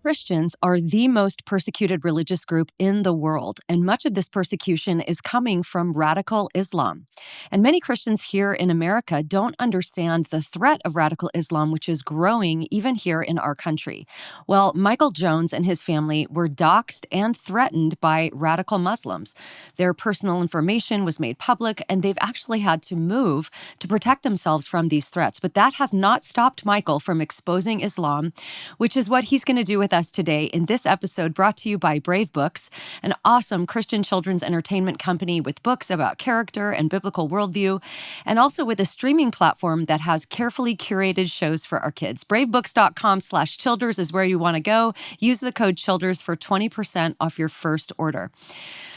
Christians are the most persecuted religious group in the world, and much of this persecution is coming from radical Islam. And many Christians here in America don't understand the threat of radical Islam, which is growing even here in our country. Well, Michael Jones and his family were doxxed and threatened by radical Muslims. Their personal information was made public, and they've actually had to move to protect themselves from these threats. But that has not stopped Michael from exposing Islam, which is what he's going to do with us today in this episode, brought to you by Brave Books, an awesome Christian children's entertainment company with books about character and biblical worldview, and also with a streaming platform that has carefully curated shows for our kids. Bravebooks.com/Childers is where you want to go. Use the code Childers for 20% off your first order.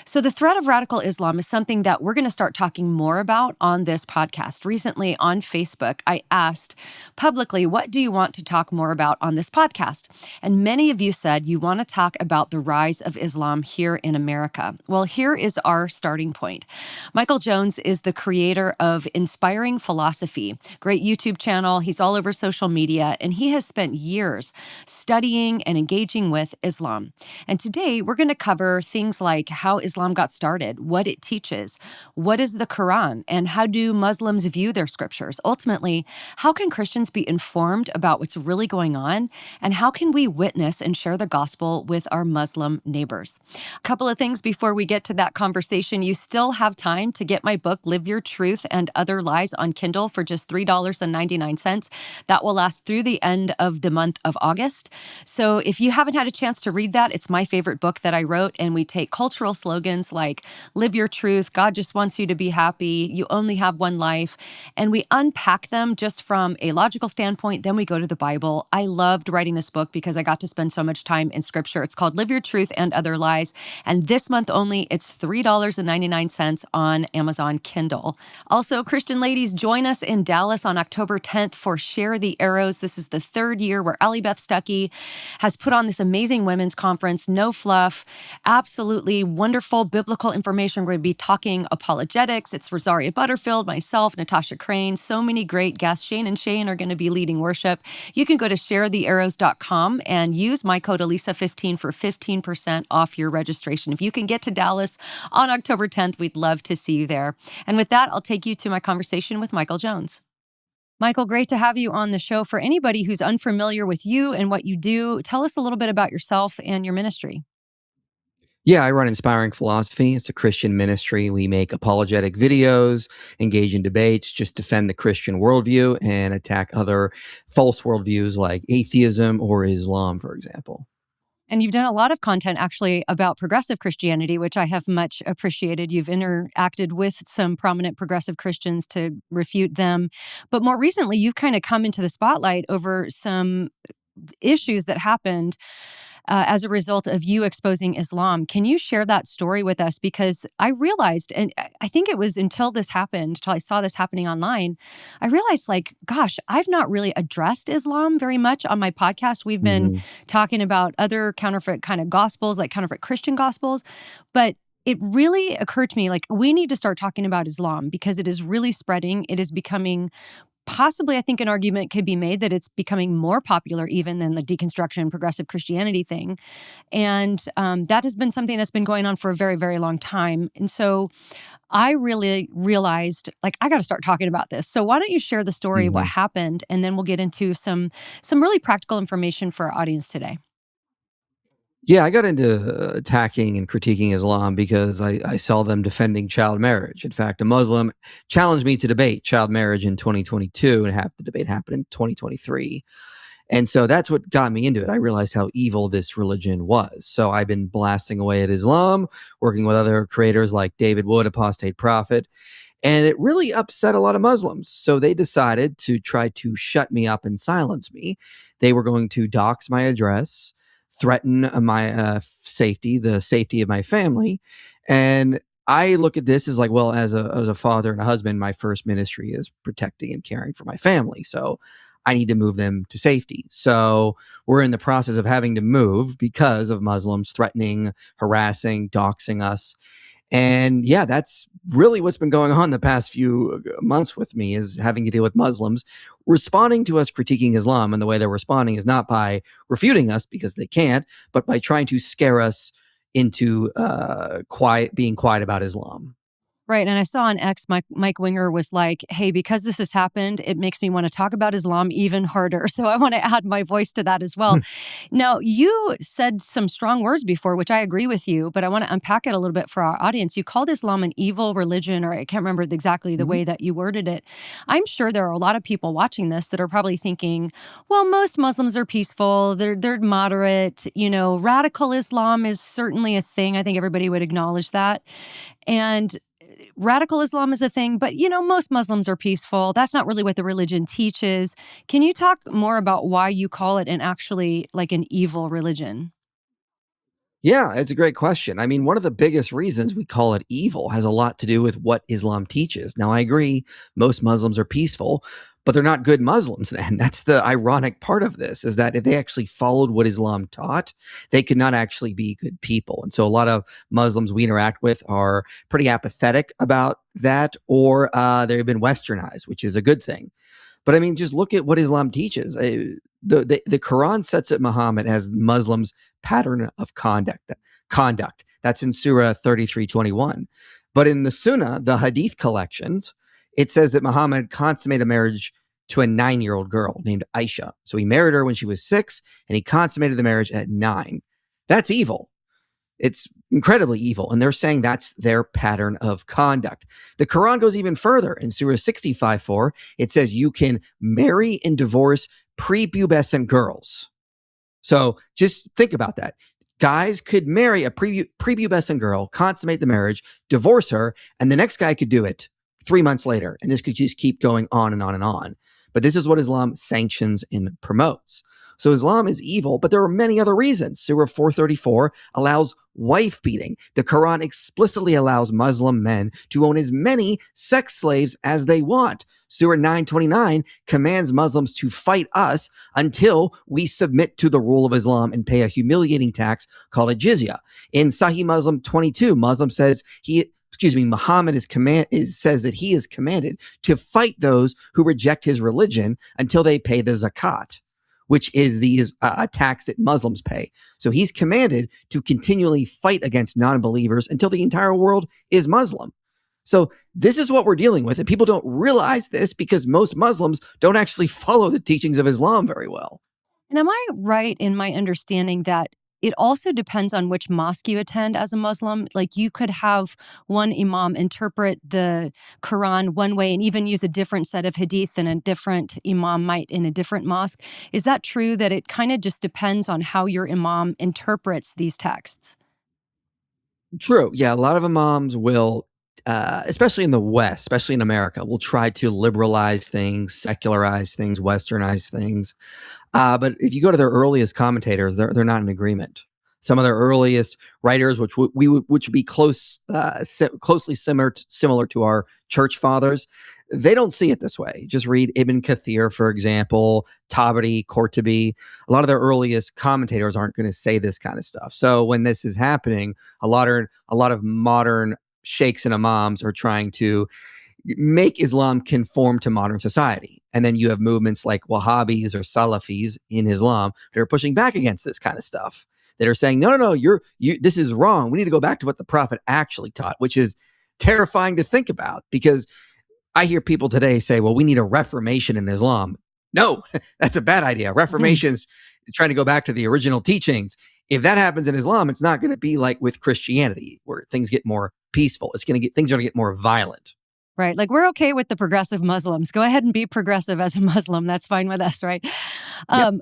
So the threat of radical Islam is something that we're going to start talking more about on this podcast. Recently on Facebook, I asked publicly, what do you want to talk more about on this podcast? And many of you said you want to talk about the rise of Islam here in America. Well, here is our starting point. Michael Jones is the creator of Inspiring Philosophy, great YouTube channel. He's all over social media, and he has spent years studying and engaging with Islam. And today we're going to cover things like how Islam got started, what it teaches, what is the Quran, and how do Muslims view their scriptures? Ultimately, how can Christians be informed about what's really going on, and how can we witness and share the gospel with our Muslim neighbors? A couple of things before we get to that conversation. You still have time to get my book, Live Your Truth and Other Lies, on Kindle for just $3.99. That will last through the end of the month of August. So if you haven't had a chance to read that, it's my favorite book that I wrote, and we take cultural slogans like live your truth, God just wants you to be happy, you only have one life, and we unpack them just from a logical standpoint. Then we go to the Bible. I loved writing this book because I got to spend so much time in scripture. It's called Live Your Truth and Other Lies, and this month only, it's $3.99 on Amazon Kindle. Also, Christian ladies, join us in Dallas on October 10th for Share the Arrows. This is the third year where Allie Beth Stuckey has put on this amazing women's conference, no fluff, absolutely wonderful biblical information. We're going to be talking apologetics. It's Rosaria Butterfield, myself, Natasha Crane, so many great guests. Shane and Shane are going to be leading worship. You can go to sharethearrows.com and use my code Alisa15 for 15% off your registration. If you can get to Dallas on October 10th, we'd love to see you there. And with that, I'll take you to my conversation with Michael Jones. Michael, great to have you on the show. For anybody who's unfamiliar with you and what you do, tell us a little bit about yourself and your ministry. Yeah, I run Inspiring Philosophy. It's a Christian ministry. We make apologetic videos, engage in debates, just defend the Christian worldview and attack other false worldviews like atheism or Islam, for example. And you've done a lot of content actually about progressive Christianity, which I have much appreciated. You've interacted with some prominent progressive Christians to refute them. But more recently, you've kind of come into the spotlight over some issues that happened as a result of you exposing Islam. Can you share that story with us? Because I realized, and I think it was until this happened, until I saw this happening online, I realized like, gosh, I've not really addressed Islam very much on my podcast. We've been talking about other counterfeit kind of gospels, like counterfeit Christian gospels, but it really occurred to me, like, we need to start talking about Islam because it is really spreading. It is becoming possibly, I think an argument could be made that it's becoming more popular even than the deconstruction progressive Christianity thing. And that has been something that's been going on for a very, very long time. And so I really realized, like, I got to start talking about this. So why don't you share the story of what happened, and then we'll get into some really practical information for our audience today. Yeah, I got into attacking and critiquing Islam because I saw them defending child marriage. In fact, a Muslim challenged me to debate child marriage in 2022, and the debate happened in 2023. And so that's what got me into it. I realized how evil this religion was. So I've been blasting away at Islam, working with other creators like David Wood, Apostate Prophet, and it really upset a lot of Muslims. So they decided to try to shut me up and silence me. They were going to dox my address, threaten my safety, the safety of my family. And I look at this as like, well, as a father and a husband, my first ministry is protecting and caring for my family. So I need to move them to safety. So we're in the process of having to move because of Muslims threatening, harassing, doxing us. And yeah, that's really what's been going on the past few months with me is having to deal with Muslims responding to us critiquing Islam. And the way they're responding is not by refuting us because they can't, but by trying to scare us into being quiet about Islam. Right. And I saw on X, Mike Winger was like, hey, because this has happened, it makes me want to talk about Islam even harder. So I want to add my voice to that as well. Now, you said some strong words before, which I agree with you, but I want to unpack it a little bit for our audience. You called Islam an evil religion, or I can't remember exactly the way that you worded it. I'm sure there are a lot of people watching this that are probably thinking, well, most Muslims are peaceful. They're moderate. Radical Islam is certainly a thing. I think everybody would acknowledge that. And radical Islam is a thing, but most Muslims are peaceful. That's not really what the religion teaches. Can you talk more about why you call it actually like an evil religion? Yeah, it's a great question. I mean, one of the biggest reasons we call it evil has a lot to do with what Islam teaches. Now, I agree, most Muslims are peaceful, but they're not good Muslims. And that's the ironic part of this, is that if they actually followed what Islam taught, they could not actually be good people. And so a lot of Muslims we interact with are pretty apathetic about that, or they've been westernized, which is a good thing. But I mean, just look at what Islam teaches. The Quran sets up Muhammad as Muslims' pattern of conduct. That's in Surah 33:21. But in the Sunnah, the Hadith collections, it says that Muhammad consummated a marriage to a 9-year-old girl named Aisha. So he married her when she was 6, and he consummated the marriage at 9. That's evil. It's incredibly evil. And they're saying that's their pattern of conduct. The Quran goes even further. In Surah 65:4, it says you can marry and divorce prepubescent girls. So just think about that. Guys could marry a prepubescent girl, consummate the marriage, divorce her, and the next guy could do it 3 months later. And this could just keep going on and on and on. But this is what Islam sanctions and promotes. So Islam is evil, but there are many other reasons. Surah 434 allows wife beating. The Quran explicitly allows Muslim men to own as many sex slaves as they want. Surah 929 commands Muslims to fight us until we submit to the rule of Islam and pay a humiliating tax called a jizya. In Sahih Muslim 22, Muhammad says says that he is commanded to fight those who reject his religion until they pay the zakat, which is the tax that Muslims pay. So he's commanded to continually fight against non-believers until the entire world is Muslim. So this is what we're dealing with. And people don't realize this because most Muslims don't actually follow the teachings of Islam very well. And am I right in my understanding that it also depends on which mosque you attend as a Muslim? Like you could have one imam interpret the Quran one way and even use a different set of hadith than a different imam might in a different mosque. Is that true, that it kind of just depends on how your imam interprets these texts? True. Yeah, a lot of imams will, especially in the West, especially in America, will try to liberalize things, secularize things, westernize things. But if you go to their earliest commentators, they're not in agreement. Some of their earliest writers, which would be closely similar to our church fathers, they don't see it this way. Just read Ibn Kathir, for example, Tabari, Qurtubi. A lot of their earliest commentators aren't going to say this kind of stuff. So when this is happening, a lot of modern sheikhs and imams are trying to make Islam conform to modern society. And then you have movements like Wahhabis or Salafis in Islam that are pushing back against this kind of stuff, that are saying, no, this is wrong. We need to go back to what the Prophet actually taught, which is terrifying to think about, because I hear people today say, well, we need a reformation in Islam. No, that's a bad idea. Reformation's trying to go back to the original teachings. If that happens in Islam, it's not going to be like with Christianity, where things get more peaceful. Things are going to get more violent. Right. Like we're okay with the progressive Muslims. Go ahead and be progressive as a Muslim. That's fine with us, right?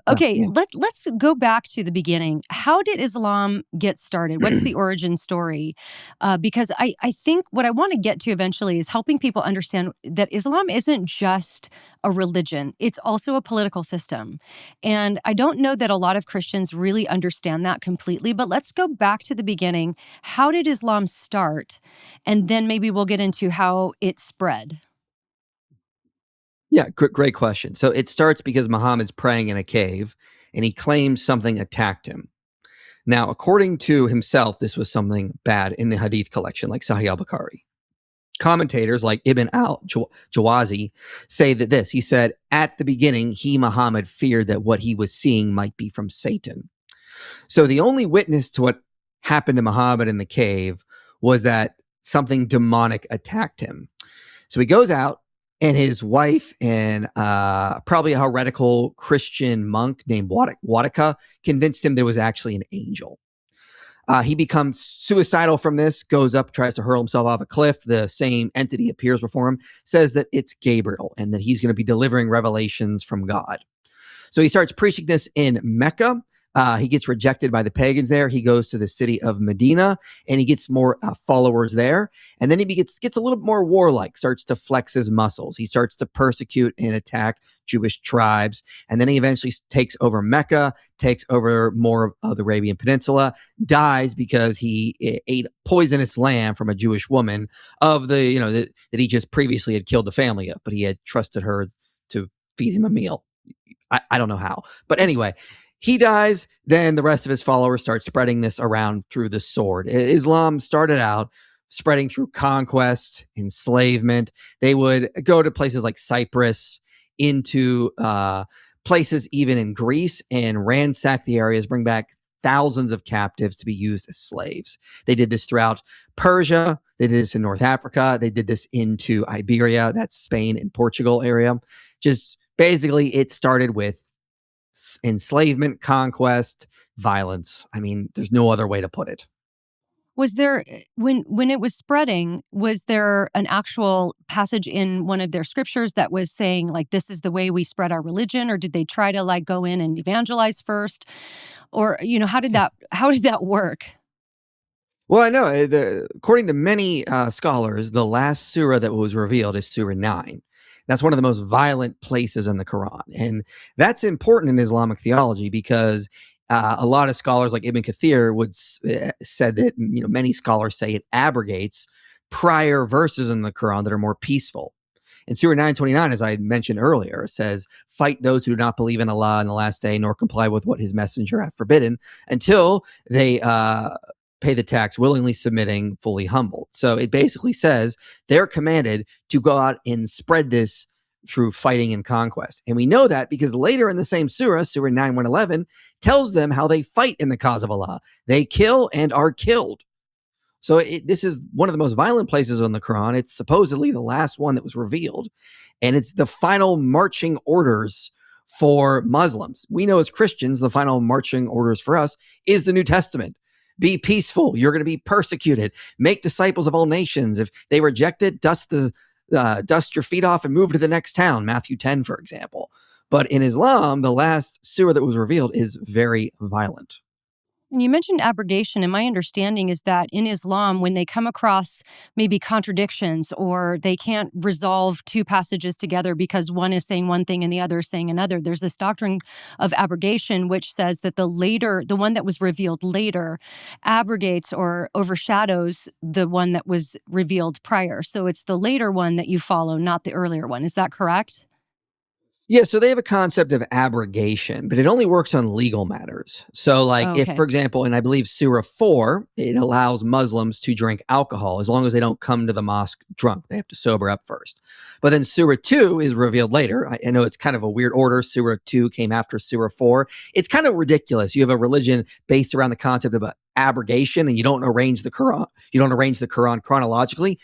Okay, Yeah. let's go back to the beginning. How did Islam get started? What's the origin story? Because I think what I want to get to eventually is helping people understand that Islam isn't just a religion. It's also a political system. And I don't know that a lot of Christians really understand that completely, but let's go back to the beginning. How did Islam start? And then maybe we'll get into how it spread. Yeah, great question. So it starts because Muhammad's praying in a cave and he claims something attacked him. Now, according to himself, this was something bad in the Hadith collection, like Sahih al-Bukhari. Commentators like Ibn al-Jawazi say that this, he said, at the beginning, Muhammad, feared that what he was seeing might be from Satan. So the only witness to what happened to Muhammad in the cave was that something demonic attacked him. So he goes out, and his wife and probably a heretical Christian monk named Wadika convinced him there was actually an angel. He becomes suicidal from this, goes up, tries to hurl himself off a cliff. The same entity appears before him, says that it's Gabriel and that he's going to be delivering revelations from God. So he starts preaching this in Mecca. He gets rejected by the pagans there. He goes to the city of Medina, and he gets more followers there. And then he gets a little bit more warlike, starts to flex his muscles. He starts to persecute and attack Jewish tribes. And then he eventually takes over Mecca, takes over more of the Arabian Peninsula, dies because he ate poisonous lamb from a Jewish woman that he just previously had killed the family of, but he had trusted her to feed him a meal. I don't know how. But anyway, he dies, then the rest of his followers start spreading this around through the sword. Islam started out spreading through conquest, enslavement. They would go to places like Cyprus, into places even in Greece, and ransack the areas, bring back thousands of captives to be used as slaves. They did this throughout Persia. They did this in North Africa. They did this into Iberia, that's Spain and Portugal area. Just basically, it started with enslavement, conquest, violence. I mean, there's no other way to put it. Was there, when it was spreading, was there an actual passage in one of their scriptures that was saying, like, this is the way we spread our religion? Or did they try to, like, go in and evangelize first? Or, how did that work? Well, I know, according to many scholars, the last surah that was revealed is Surah 9. That's one of the most violent places in the Quran. And that's important in Islamic theology because a lot of scholars like Ibn Kathir said that, many scholars say it abrogates prior verses in the Quran that are more peaceful. In Surah 929, as I mentioned earlier, it says, fight those who do not believe in Allah in the last day, nor comply with what his messenger hath forbidden, until they pay the tax, willingly submitting, fully humbled. So it basically says they're commanded to go out and spread this through fighting and conquest. And we know that because later in the same surah, Surah 9:111, tells them how they fight in the cause of Allah. They kill and are killed. So this is one of the most violent places in the Quran. It's supposedly the last one that was revealed. And it's the final marching orders for Muslims. We know as Christians, the final marching orders for us is the New Testament. Be peaceful. You're going to be persecuted. Make disciples of all nations. If they reject it, dust your feet off and move to the next town. Matthew 10, for example. But in Islam, the last surah that was revealed is very violent. And you mentioned abrogation, and my understanding is that in Islam, when they come across maybe contradictions or they can't resolve two passages together because one is saying one thing and the other is saying another, there's this doctrine of abrogation which says that the one that was revealed later abrogates or overshadows the one that was revealed prior. So it's the later one that you follow, not the earlier one. Is that correct? Yeah, so they have a concept of abrogation, but it only works on legal matters. So, like, if, for example, in I believe Surah 4, it allows Muslims to drink alcohol as long as they don't come to the mosque drunk. They have to sober up first. But then Surah 2 is revealed later. I know it's kind of a weird order. Surah 2 came after Surah 4. It's kind of ridiculous. You have a religion based around the concept of abrogation, and you don't arrange the Quran. You don't arrange the Quran chronologically.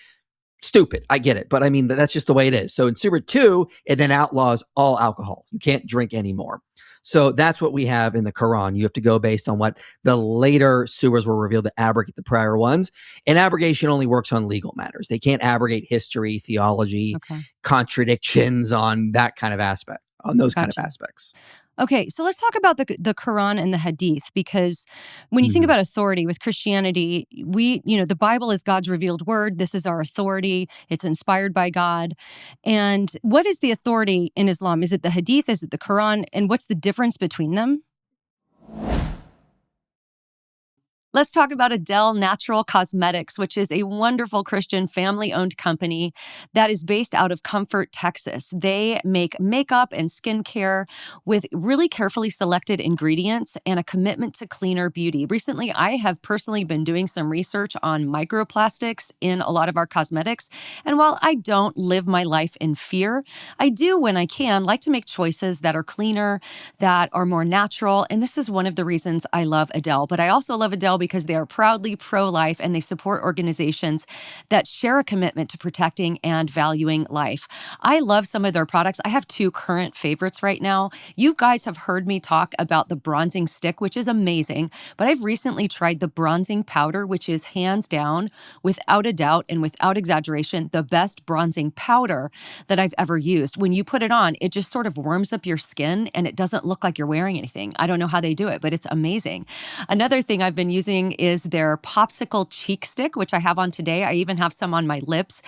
Stupid. I get it. But I mean, that's just the way it is. So in Surah 2, it then outlaws all alcohol. You can't drink anymore. So that's what we have in the Quran. You have to go based on what the later surahs were revealed to abrogate the prior ones. And abrogation only works on legal matters. They can't abrogate history, theology, contradictions on that kind of aspect, on those kind of aspects. Okay, so let's talk about the Quran and the Hadith, because when you think about authority with Christianity, the Bible is God's revealed word. This is our authority. It's inspired by God. And what is the authority in Islam? Is it the Hadith? Is it the Quran? And what's the difference between them? Let's talk about Adele Natural Cosmetics, which is a wonderful Christian family owned company that is based out of Comfort, Texas. They make makeup and skincare with really carefully selected ingredients and a commitment to cleaner beauty. Recently, I have personally been doing some research on microplastics in a lot of our cosmetics. And while I don't live my life in fear, I do, when I can, like to make choices that are cleaner, that are more natural. And this is one of the reasons I love Adele. But I also love Adele because they are proudly pro-life and they support organizations that share a commitment to protecting and valuing life. I love some of their products. I have two current favorites right now. You guys have heard me talk about the bronzing stick, which is amazing, but I've recently tried the bronzing powder, which is hands down, without a doubt and without exaggeration, the best bronzing powder that I've ever used. When you put it on, it just sort of warms up your skin and it doesn't look like you're wearing anything. I don't know how they do it, but it's amazing. Another thing I've been using is their popsicle cheek stick, which I have on today. I even have some on my lips.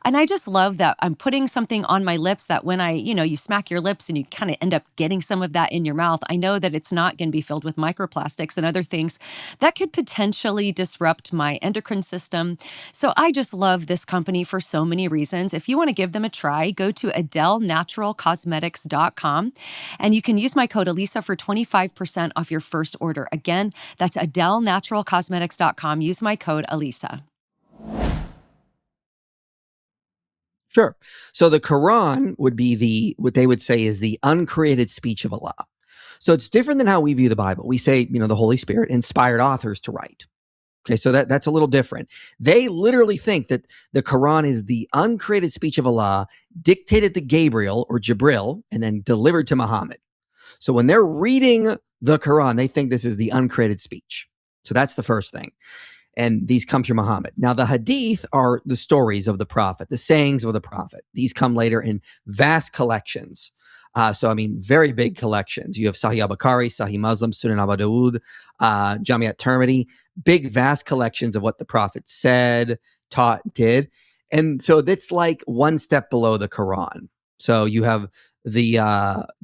And I just love that I'm putting something on my lips that when you smack your lips and you kind of end up getting some of that in your mouth, I know that it's not going to be filled with microplastics and other things that could potentially disrupt my endocrine system. So I just love this company for so many reasons. If you want to give them a try, go to AdeleNaturalCosmetics.com and you can use my code Alisa for 25% off your first order. Again, that's AdeleNaturalCosmetics.com. Use my code Alisa. Sure. So the Quran would be what they would say is the uncreated speech of Allah. So it's different than how we view the Bible. We say, the Holy Spirit inspired authors to write. Okay, so that's a little different. They literally think that the Quran is the uncreated speech of Allah, dictated to Gabriel or Jibril, and then delivered to Muhammad. So when they're reading the Quran, they think this is the uncreated speech. So that's the first thing. And these come through Muhammad. Now, the Hadith are the stories of the Prophet, the sayings of the Prophet. These come later in vast collections. Very big collections. You have Sahih al-Bukhari, Sahih Muslim, Sunan Abu Dawud, Jami at-Tirmidhi, big, vast collections of what the Prophet said, taught, did. And so that's like one step below the Quran. So you have the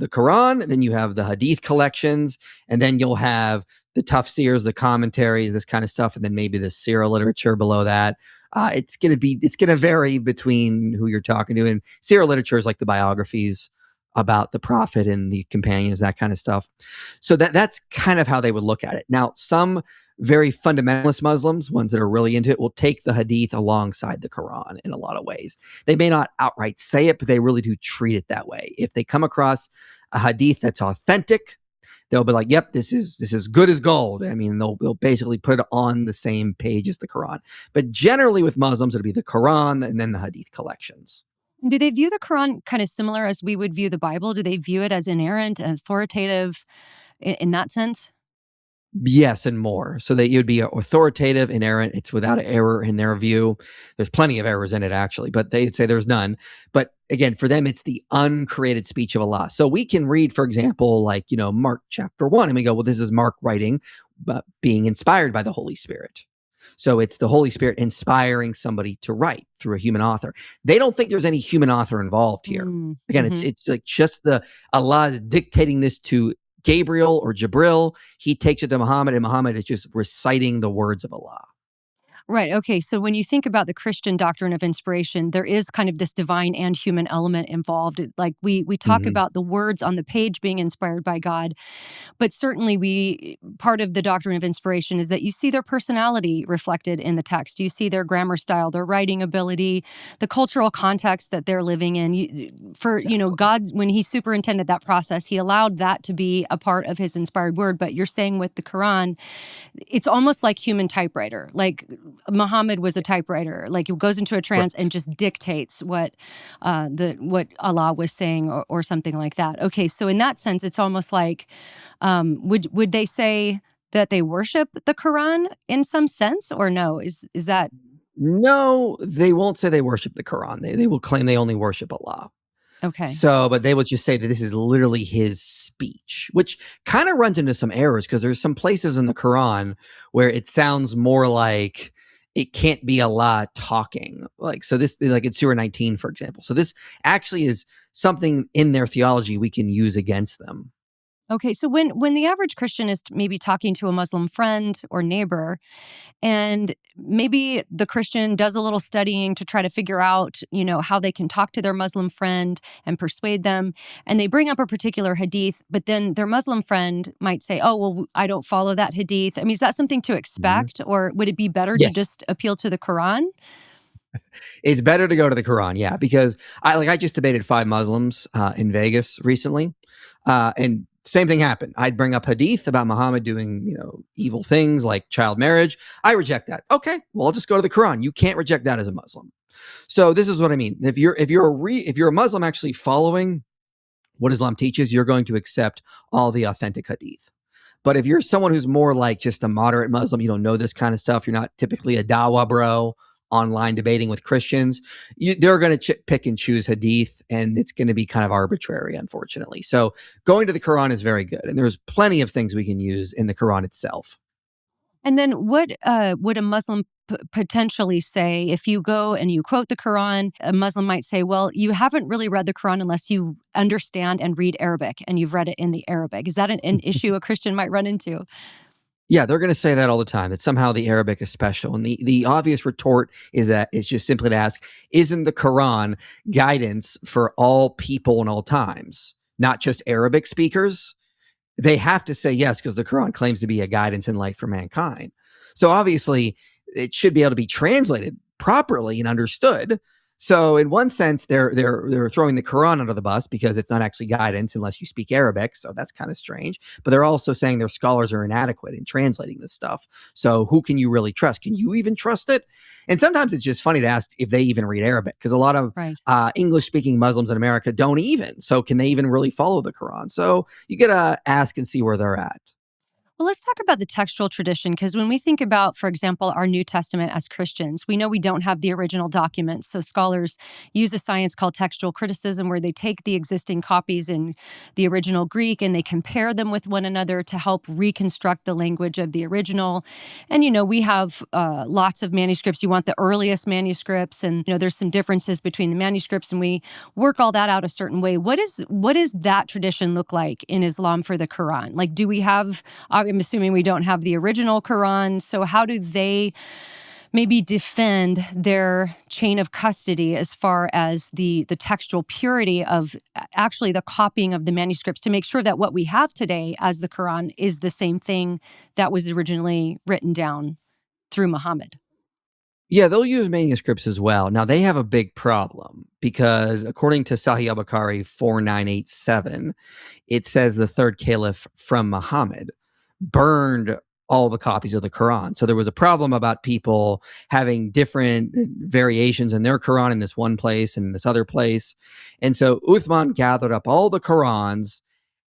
Quran, then you have the Hadith collections, and then you'll have the tafsirs, the commentaries, this kind of stuff, and then maybe the seerah literature below that. It's gonna vary between who you're talking to, and seerah literature is like the biographies about the Prophet and the companions, that kind of stuff. So that's kind of how they would look at it. Now, some very fundamentalist Muslims, ones that are really into it, will take the Hadith alongside the Quran in a lot of ways. They may not outright say it, but they really do treat it that way. If they come across a Hadith that's authentic, they'll be like, "Yep, this is good as gold." I mean, they'll basically put it on the same page as the Quran. But generally, with Muslims, it'll be the Quran and then the Hadith collections. Do they view the Quran kind of similar as we would view the Bible? Do they view it as inerrant and authoritative in that sense? Yes, and more. So that you'd be authoritative, inerrant. It's without error in their view. There's plenty of errors in it, actually, but they'd say there's none. But again, for them, it's the uncreated speech of Allah. So we can read, for example, Mark chapter 1, and we go, well, this is Mark writing, but being inspired by the Holy Spirit. So it's the Holy Spirit inspiring somebody to write through a human author. They don't think there's any human author involved here. Again, it's like just Allah is dictating this to Gabriel or Jibril. He takes it to Muhammad, and Muhammad is just reciting the words of Allah. Right. Okay. So when you think about the Christian doctrine of inspiration, there is kind of this divine and human element involved. Like we talk about the words on the page being inspired by God, but certainly part of the doctrine of inspiration is that you see their personality reflected in the text. You see their grammar style, their writing ability, the cultural context that they're living in. God, when he superintended that process, he allowed that to be a part of his inspired word. But you're saying with the Quran, it's almost like human typewriter. Like Muhammad was a typewriter. Like it goes into a trance and just dictates what Allah was saying or something like that. Okay, so in that sense, it's almost like would they say that they worship the Quran in some sense, or no? Is that No, they won't say they worship the Quran. They will claim they only worship Allah. okay? So, but they will just say that this is literally his speech, which kind of runs into some errors because there's some places in the Quran where it sounds more like it can't be Allah talking. Like in Surah 19, for example. So this actually is something in their theology we can use against them. Okay, so when the average Christian is maybe talking to a Muslim friend or neighbor, and maybe the Christian does a little studying to try to figure out, how they can talk to their Muslim friend and persuade them, and they bring up a particular hadith, but then their Muslim friend might say, "Oh, well, I don't follow that hadith." I mean, is that something to Mhm. expect, or would it be better to Yes. just appeal to the Quran? It's better to go to the Quran, yeah, because I just debated 5 Muslims, in Vegas recently, and same thing happened. I'd bring up hadith about Muhammad doing, evil things like child marriage. I reject that. Okay, well, I'll just go to the Quran. You can't reject that as a Muslim. So this is what I mean. If you're a Muslim actually following what Islam teaches, you're going to accept all the authentic hadith. But if you're someone who's more like just a moderate Muslim, you don't know this kind of stuff, you're not typically a dawa bro online debating with Christians, they're going to pick and choose hadith, and it's going to be kind of arbitrary, unfortunately. So going to the Quran is very good. And there's plenty of things we can use in the Quran itself. And then what would a Muslim potentially say if you go and you quote the Quran? A Muslim might say, well, you haven't really read the Quran unless you understand and read Arabic and you've read it in the Arabic. Is that an issue a Christian might run into? Yeah, they're going to say that all the time, that somehow the Arabic is special. And the obvious retort is that it's just simply to ask, isn't the Quran guidance for all people in all times, not just Arabic speakers? They have to say yes because the Quran claims to be a guidance and light for mankind. So obviously, it should be able to be translated properly and understood. So in one sense, they're throwing the Quran under the bus because it's not actually guidance unless you speak Arabic. So that's kind of strange. But they're also saying their scholars are inadequate in translating this stuff. So who can you really trust? Can you even trust it? And sometimes it's just funny to ask if they even read Arabic, because a lot of Right. English-speaking Muslims in America don't even. So can they even really follow the Quran? So you gotta ask and see where they're at. Well, let's talk about the textual tradition, because when we think about, for example, our New Testament as Christians, we know we don't have the original documents. So scholars use a science called textual criticism, where they take the existing copies in the original Greek and they compare them with one another to help reconstruct the language of the original. And, we have lots of manuscripts. You want the earliest manuscripts, and, there's some differences between the manuscripts, and we work all that out a certain way. What does that tradition look like in Islam for the Quran? Like, do we have, I'm assuming we don't have the original Quran. So how do they maybe defend their chain of custody as far as the textual purity of actually the copying of the manuscripts to make sure that what we have today as the Quran is the same thing that was originally written down through Muhammad? Yeah, they'll use manuscripts as well. Now they have a big problem because according to Sahih al-Bukhari 4987, it says the third caliph from Muhammad burned all the copies of the Quran. So there was a problem about people having different variations in their Quran in this one place and in this other place. And so Uthman gathered up all the Qurans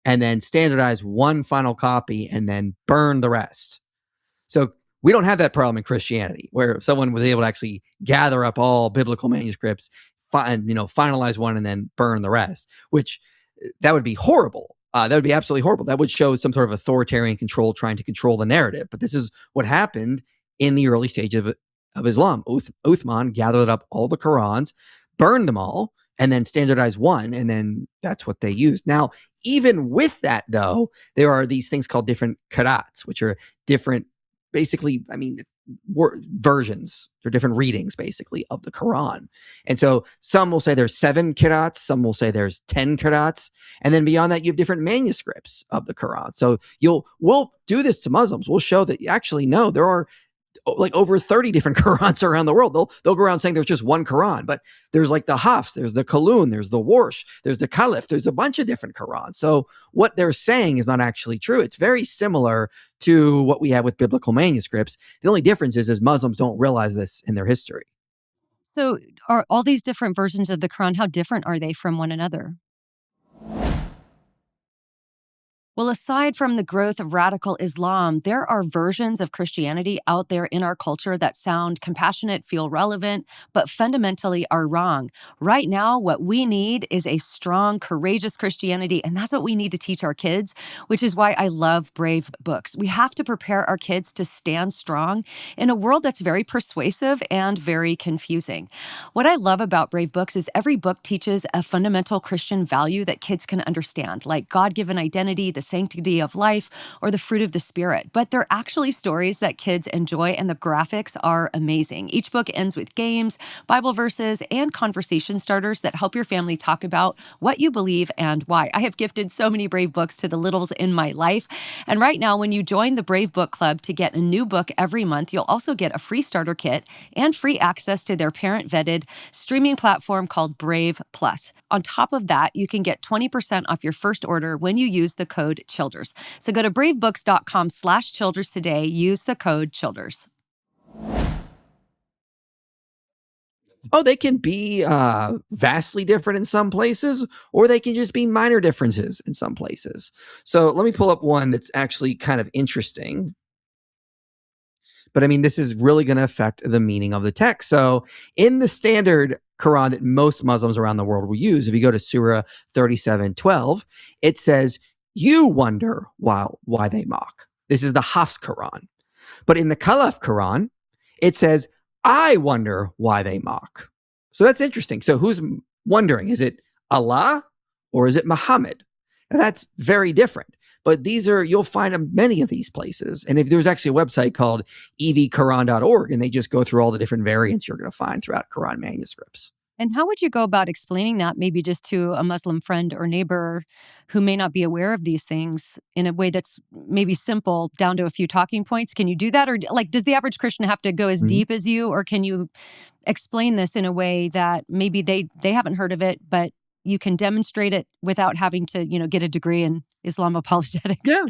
and then standardized one final copy and then burned the rest. So we don't have that problem in Christianity, where someone was able to actually gather up all biblical manuscripts, finalize one, and then burn the rest. Which that would be horrible. That would be absolutely horrible. That would show some sort of authoritarian control trying to control the narrative. But this is what happened in the early stage of Islam. Uthman gathered up all the Qurans, burned them all, and then standardized one, and then that's what they used. Now, even with that, though, there are these things called different qira'ats, which are different, basically, versions or different readings, basically, of the Quran. And so some will say there's 7 qira'ats, some will say there's 10 qira'ats, and then beyond that, you have different manuscripts of the Quran. So we'll do this to Muslims. We'll show that actually, no, there are like over 30 different Qurans around the world. They'll go around saying there's just one Quran, but there's like the Hafs, there's the Kalun, there's the Warsh, there's the Caliph, there's a bunch of different Qurans. So what they're saying is not actually true. It's very similar to what we have with biblical manuscripts. The only difference is Muslims don't realize this in their history. So are all these different versions of the Quran, how different are they from one another? Well, aside from the growth of radical Islam, there are versions of Christianity out there in our culture that sound compassionate, feel relevant, but fundamentally are wrong. Right now, what we need is a strong, courageous Christianity, and that's what we need to teach our kids, which is why I love Brave books. We have to prepare our kids to stand strong in a world that's very persuasive and very confusing. What I love about Brave books is every book teaches a fundamental Christian value that kids can understand, like God-given identity, the sanctity of life, or the fruit of the spirit. But they're actually stories that kids enjoy, and the graphics are amazing. Each book ends with games, Bible verses, and conversation starters that help your family talk about what you believe and why. I have gifted so many Brave books to the littles in my life. And right now, when you join the Brave Book Club to get a new book every month, you'll also get a free starter kit and free access to their parent-vetted streaming platform called Brave Plus. On top of that, you can get 20% off your first order when you use the code Childers. So go to bravebooks.com/Childers today. Use the code Childers. Oh, they can be vastly different in some places, or they can just be minor differences in some places. So let me pull up one that's actually kind of interesting. But I mean, this is really going to affect the meaning of the text. So in the standard Quran that most Muslims around the world will use, if you go to Surah 37:12, it says, "You wonder why they mock." This is the Hafs Quran. But in the Khalaf Quran, it says, "I wonder why they mock." So that's interesting. So who's wondering? Is it Allah or is it Muhammad? Now that's very different. But you'll find many of these places. And if there's actually a website called evquran.org, and they just go through all the different variants you're going to find throughout Quran manuscripts. And how would you go about explaining that maybe just to a Muslim friend or neighbor who may not be aware of these things in a way that's maybe simple, down to a few talking points? Can you do that? Or does the average Christian have to go as deep as you? Or can you explain this in a way that maybe they haven't heard of it, but you can demonstrate it without having to, get a degree in Islam apologetics? Yeah.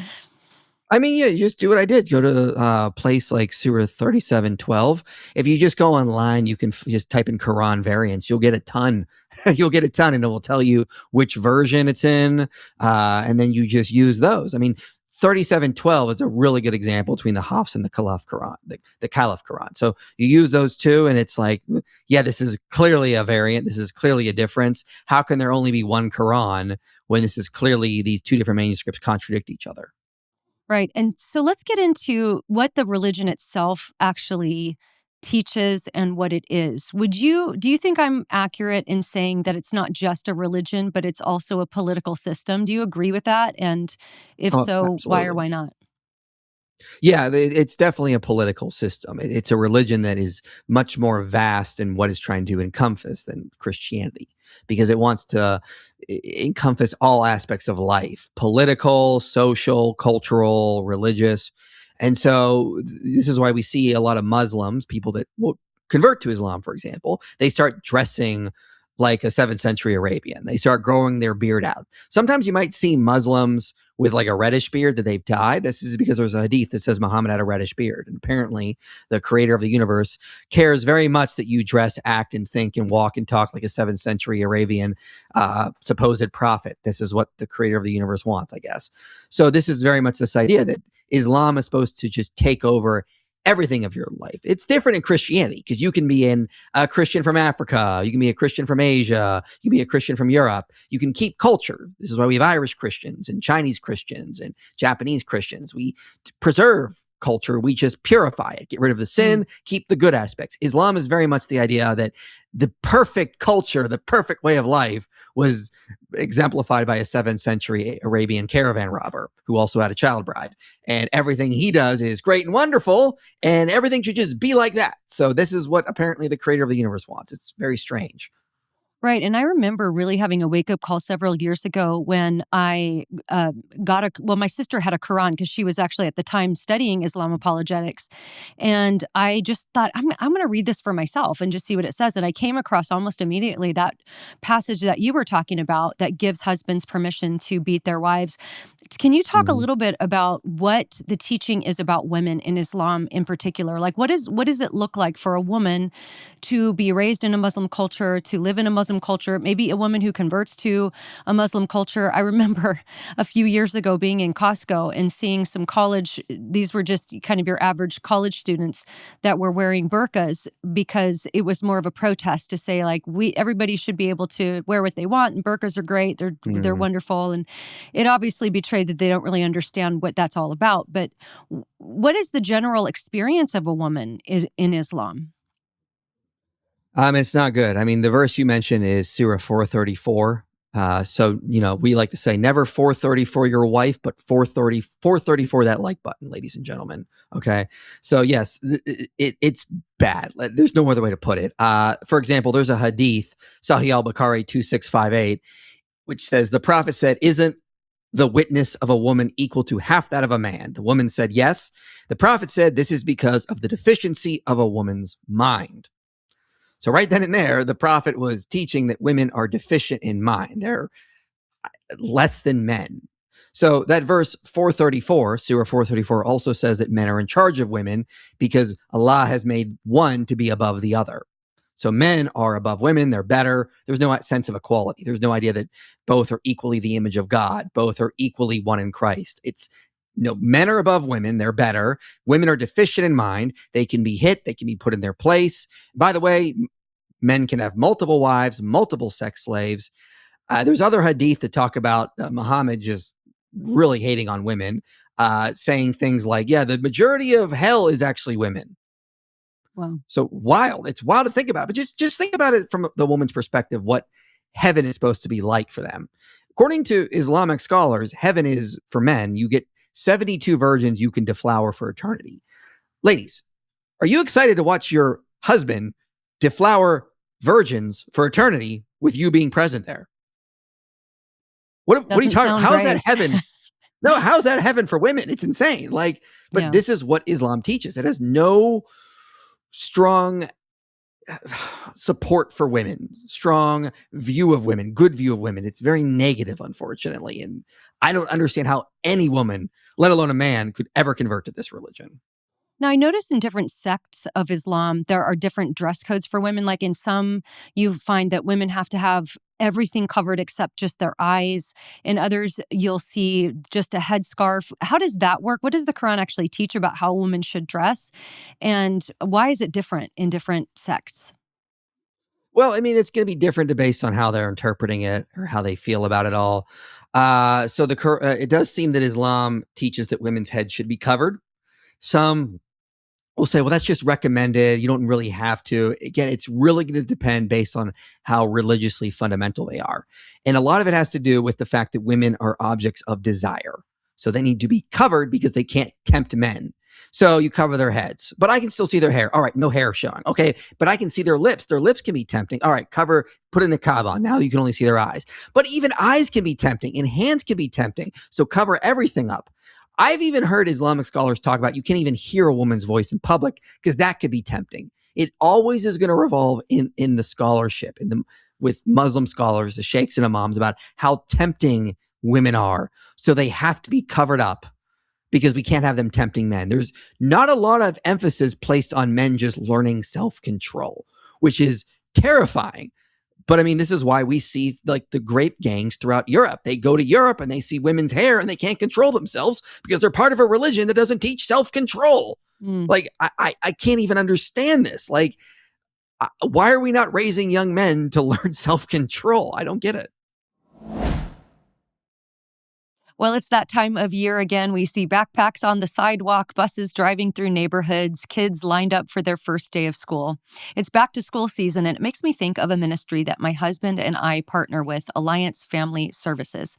I mean, yeah, you just do what I did. Go to a place like Surah 37:12. If you just go online, you can just type in Quran variants. You'll get a ton. You'll get a ton, and it will tell you which version it's in, and then you just use those. I mean, 37:12 is a really good example between the Hafs and the Khalaf Quran, the Khalaf Quran. So you use those two, and it's like, yeah, this is clearly a variant. This is clearly a difference. How can there only be one Quran when this is clearly these two different manuscripts contradict each other? Right. And so let's get into what the religion itself actually teaches and what it is. Do you think I'm accurate in saying that it's not just a religion, but it's also a political system? Do you agree with that? And if Oh, so, why or absolutely. why not? Yeah, it's definitely a political system. It's a religion that is much more vast in what it's trying to encompass than Christianity, because it wants to encompass all aspects of life: political, social, cultural, religious. And so this is why we see a lot of Muslims, people that will convert to Islam, for example, they start dressing like a 7th century Arabian. They start growing their beard out. Sometimes you might see Muslims with like a reddish beard that they've dyed. This is because there's a hadith that says Muhammad had a reddish beard. And apparently the creator of the universe cares very much that you dress, act, and think and walk and talk like a 7th century Arabian supposed prophet. This is what the creator of the universe wants, I guess. So this is very much this idea that Islam is supposed to just take over everything of your life. It's different in Christianity because you can be a Christian from Africa, you can be a Christian from Asia, you can be a Christian from Europe. You can keep culture. This is why we have Irish Christians and Chinese Christians and Japanese Christians. We preserve culture. We just purify it, get rid of the sin, keep the good aspects. Islam is very much the idea that the perfect culture, the perfect way of life was exemplified by a 7th century Arabian caravan robber who also had a child bride. And everything he does is great and wonderful, and everything should just be like that. So this is what apparently the creator of the universe wants. It's very strange. Right. And I remember really having a wake up call several years ago when I my sister had a Quran because she was actually at the time studying Islam apologetics. And I just thought, I'm going to read this for myself and just see what it says. And I came across almost immediately that passage that you were talking about that gives husbands permission to beat their wives. Can you talk a Mhm. little bit about what the teaching is about women in Islam in particular? Like, what does it look like for a woman to be raised in a Muslim culture, to live in a Muslim culture, maybe a woman who converts to a Muslim culture? I remember a few years ago being in Costco and seeing some these were just kind of your average college students that were wearing burqas because it was more of a protest to say like everybody should be able to wear what they want, and burqas are great, they're Mhm. wonderful. And it obviously betrayed that they don't really understand what that's all about. But what is the general experience of a woman is in Islam? It's not good. I mean, the verse you mentioned is Surah 434. So, we like to say never 430 for your wife, but 430 for that like button, ladies and gentlemen. Okay. So, yes, it's bad. There's no other way to put it. For example, there's a hadith, Sahih al-Bukhari 2658, which says the prophet said, "Isn't the witness of a woman equal to half that of a man?" The woman said, "Yes." The prophet said, "This is because of the deficiency of a woman's mind." So right then and there, the prophet was teaching that women are deficient in mind. They're less than men. So that verse 434, Surah 434, also says that men are in charge of women because Allah has made one to be above the other. So men are above women. They're better. There's no sense of equality. There's no idea that both are equally the image of God. Both are equally one in Christ. It's men are above women. They're better. Women are deficient in mind. They can be hit. They can be put in their place. By the way, men can have multiple wives, multiple sex slaves. There's other hadith that talk about Muhammad just really hating on women, saying things like, yeah, the majority of hell is actually women. Wow. So wild. It's wild to think about. But just think about it from the woman's perspective, what heaven is supposed to be like for them. According to Islamic scholars, heaven is, for men, you get 72 virgins you can deflower for eternity. Ladies, are you excited to watch your husband deflower virgins for eternity with you being present there? What are you talking about? How is that heaven? No, how's that heaven for women? It's insane. But this is what Islam teaches. It has no strong support for women, strong view of women, good view of women. It's very negative, unfortunately. And I don't understand how any woman, let alone a man, could ever convert to this religion. Now, I noticed in different sects of Islam, there are different dress codes for women. Like in some, you find that women have to have everything covered except just their eyes. In others, you'll see just a headscarf. How does that work? What does the Quran actually teach about how a woman should dress? And why is it different in different sects? Well, I mean, it's going to be different based on how they're interpreting it or how they feel about it all. So it does seem that Islam teaches that women's heads should be covered. Some will say, well, that's just recommended. You don't really have to. Again, it's really going to depend based on how religiously fundamental they are. And a lot of it has to do with the fact that women are objects of desire. So they need to be covered because they can't tempt men. So you cover their heads, but I can still see their hair. All right, no hair showing. Okay, but I can see their lips. Their lips can be tempting. All right, put a niqab on. Now you can only see their eyes. But even eyes can be tempting and hands can be tempting. So cover everything up. I've even heard Islamic scholars talk about you can't even hear a woman's voice in public because that could be tempting. It always is going to revolve in the scholarship, with Muslim scholars, the sheikhs and imams, about how tempting women are. So they have to be covered up because we can't have them tempting men. There's not a lot of emphasis placed on men just learning self-control, which is terrifying. But I mean, this is why we see like the grape gangs throughout Europe. They go to Europe and they see women's hair and they can't control themselves because they're part of a religion that doesn't teach self-control. Like, I can't even understand this. Like, why are we not raising young men to learn self-control? I don't get it. Well, it's that time of year again. We see backpacks on the sidewalk, buses driving through neighborhoods, kids lined up for their first day of school. It's back to school season, and it makes me think of a ministry that my husband and I partner with, Alliance Family Services.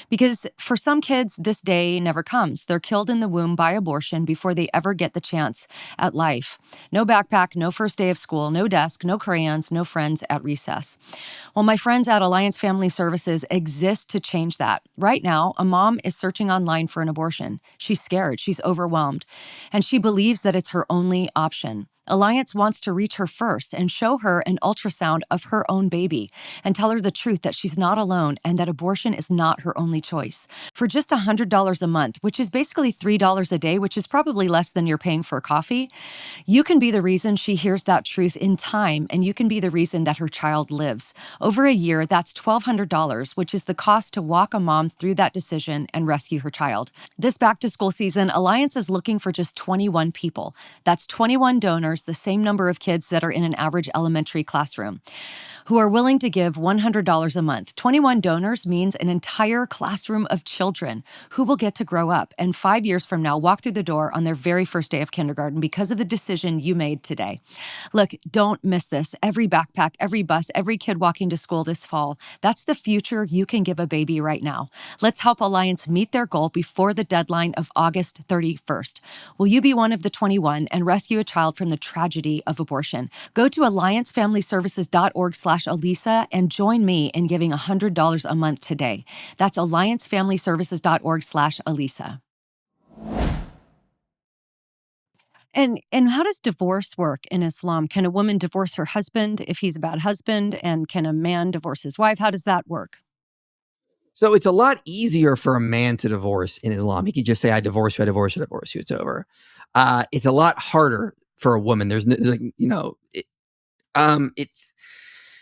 Because for some kids, this day never comes. They're killed in the womb by abortion before they ever get the chance at life. No backpack, no first day of school, no desk, no crayons, no friends at recess. Well, my friends at Alliance Family Services exist to change that. Right now, a mom is searching online for an abortion. She's scared. She's overwhelmed. And she believes that it's her only option. Alliance wants to reach her first and show her an ultrasound of her own baby and tell her the truth that she's not alone and that abortion is not her only choice. For just $100 a month, which is basically $3 a day, which is probably less than you're paying for coffee, you can be the reason she hears that truth in time, and you can be the reason that her child lives. Over a year, that's $1,200, which is the cost to walk a mom through that decision and rescue her child. This back-to-school season, Alliance is looking for just 21 people. That's 21 donors donors, the same number of kids that are in an average elementary classroom, who are willing to give $100 a month. 21 donors means an entire classroom of children who will get to grow up and 5 years from now walk through the door on their very first day of kindergarten because of the decision you made today. Look, don't miss this. Every backpack, every bus, every kid walking to school this fall, that's the future you can give a baby right now. Let's help Alliance meet their goal before the deadline of August 31st. Will you be one of the 21 and rescue a child from the tragedy of abortion? Go to alliancefamilyservices.org/Alisa and join me in giving $100 a month today. That's alliancefamilyservices.org/Alisa. And how does divorce work in Islam? Can a woman divorce her husband if he's a bad husband? And can a man divorce his wife? How does that work? So it's a lot easier for a man to divorce in Islam. He could just say, I divorce you, I divorce you, I divorce you, it's over. It's a lot harder for a woman. There's like, it's,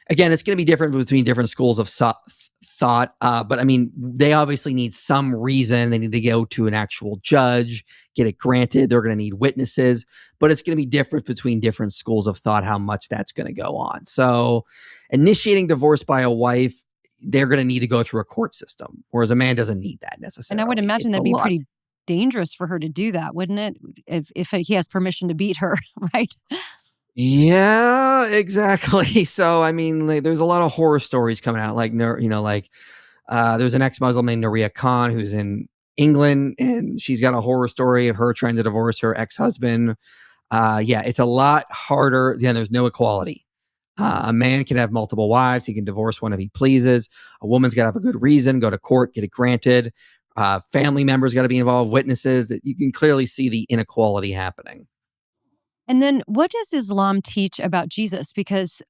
again, it's going to be different between different schools of thought. But I mean, they obviously need some reason. They need to go to an actual judge, get it granted. They're going to need witnesses, but it's going to be different between different schools of thought, how much that's going to go on. So initiating divorce by a wife, they're going to need to go through a court system, whereas a man doesn't need that necessarily. And I would imagine that'd be pretty dangerous for her to do that, wouldn't it? If he has permission to beat her, right? Yeah, exactly. So, I mean, there's a lot of horror stories coming out. Like, there's an ex-Muslim named Nuria Khan who's in England, and she's got a horror story of her trying to divorce her ex-husband. It's a lot harder. Yeah, there's no equality. A man can have multiple wives. He can divorce one if he pleases. A woman's got to have a good reason, go to court, get it granted. Family members got to be involved, witnesses. You can clearly see the inequality happening. And then what does Islam teach about Jesus? Because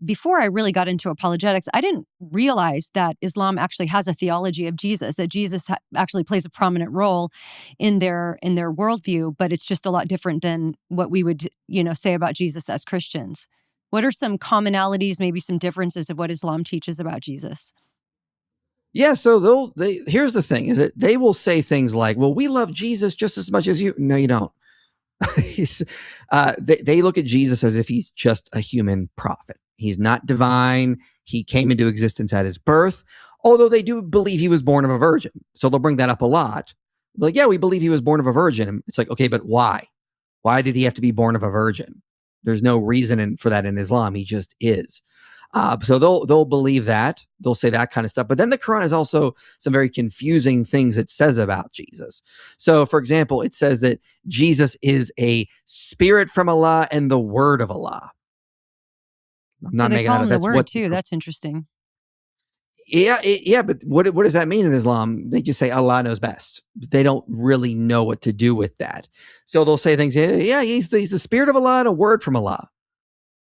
before I really got into apologetics, I didn't realize that Islam actually has a theology of Jesus, that Jesus actually plays a prominent role in their worldview, but it's just a lot different than what we would, say about Jesus as Christians. What are some commonalities, maybe some differences of what Islam teaches about Jesus? Yeah, so here's the thing, is that they will say things like, well, we love Jesus just as much as you. No, you don't. They look at Jesus as if he's just a human prophet. He's not divine. He came into existence at his birth, although they do believe he was born of a virgin. So they'll bring that up a lot. Like, yeah, we believe he was born of a virgin. It's like, okay, but why? Why did he have to be born of a virgin? There's no reason for that in Islam. He just is. So they'll believe that. They'll say that kind of stuff. But then the Quran has also some very confusing things it says about Jesus. So, for example, it says that Jesus is a spirit from Allah and the word of Allah. I'm not making that up. That's the word too. That's interesting. Yeah, but what does that mean in Islam? They just say Allah knows best. They don't really know what to do with that. So they'll say things, yeah, he's the spirit of Allah and a word from Allah.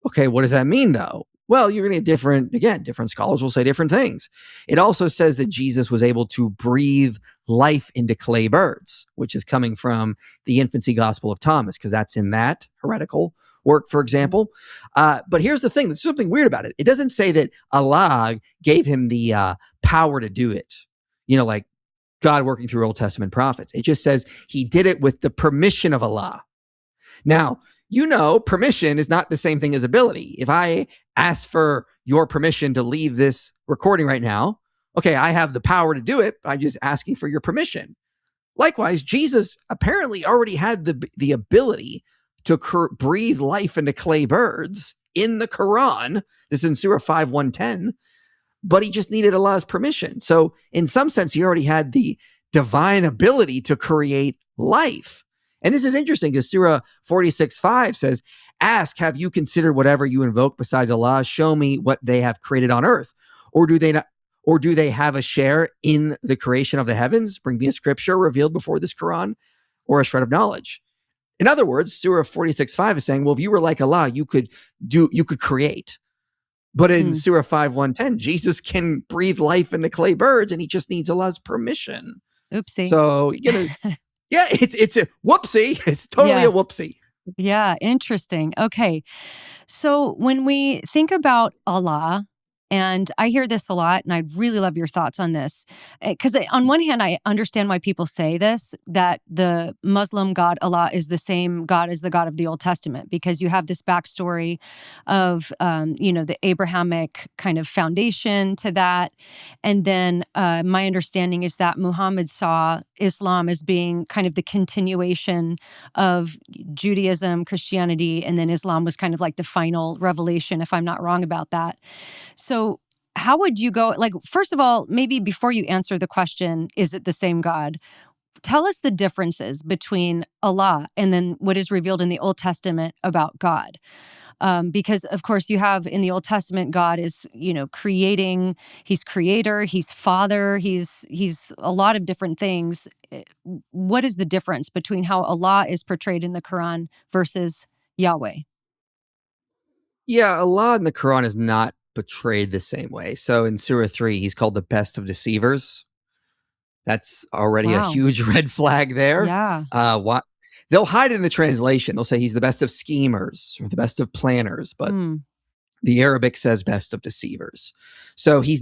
Okay, what does that mean though? Well, you're going to get different scholars will say different things. It also says that Jesus was able to breathe life into clay birds, which is coming from the infancy gospel of Thomas, because that's in that heretical work, for example. But here's the thing, there's something weird about it. It doesn't say that Allah gave him the power to do it, like God working through Old Testament prophets. It just says he did it with the permission of Allah. Now, permission is not the same thing as ability. If I ask for your permission to leave this recording right now, okay, I have the power to do it, but I'm just asking for your permission. Likewise, Jesus apparently already had the ability to breathe life into clay birds in the Quran. This is in Surah 5:110, but he just needed Allah's permission. So in some sense, he already had the divine ability to create life. And this is interesting because Surah 46:5 says, ask, have you considered whatever you invoke besides Allah? Show me what they have created on earth. Or do they have a share in the creation of the heavens? Bring me a scripture revealed before this Quran or a shred of knowledge. In other words, Surah 46:5 is saying, well, if you were like Allah, you could create. But in Surah 5:110, Jesus can breathe life into clay birds and he just needs Allah's permission. Oopsie. So, yeah, it's a whoopsie. It's totally a whoopsie. Yeah, interesting. Okay. So when we think about Allah, And I hear this a lot, and I'd really love your thoughts on this. Because on one hand, I understand why people say this, that the Muslim God, Allah, is the same God as the God of the Old Testament, because you have this backstory of, the Abrahamic kind of foundation to that. And then my understanding is that Muhammad saw Islam as being kind of the continuation of Judaism, Christianity, and then Islam was kind of like the final revelation, if I'm not wrong about that. So how would you go, like, first of all, maybe before you answer the question, is it the same God? Tell us the differences between Allah and then what is revealed in the Old Testament about God. Because of course you have in the Old Testament, God is, creating, he's creator, he's father, he's a lot of different things. What is the difference between how Allah is portrayed in the Quran versus Yahweh? Yeah, Allah in the Quran is not portrayed the same way. So in Surah 3, he's called the best of deceivers. That's already a Wow. huge red flag there. Yeah. What they'll hide it in the translation. They'll say he's the best of schemers or the best of planners, but Mm. the Arabic says best of deceivers. So he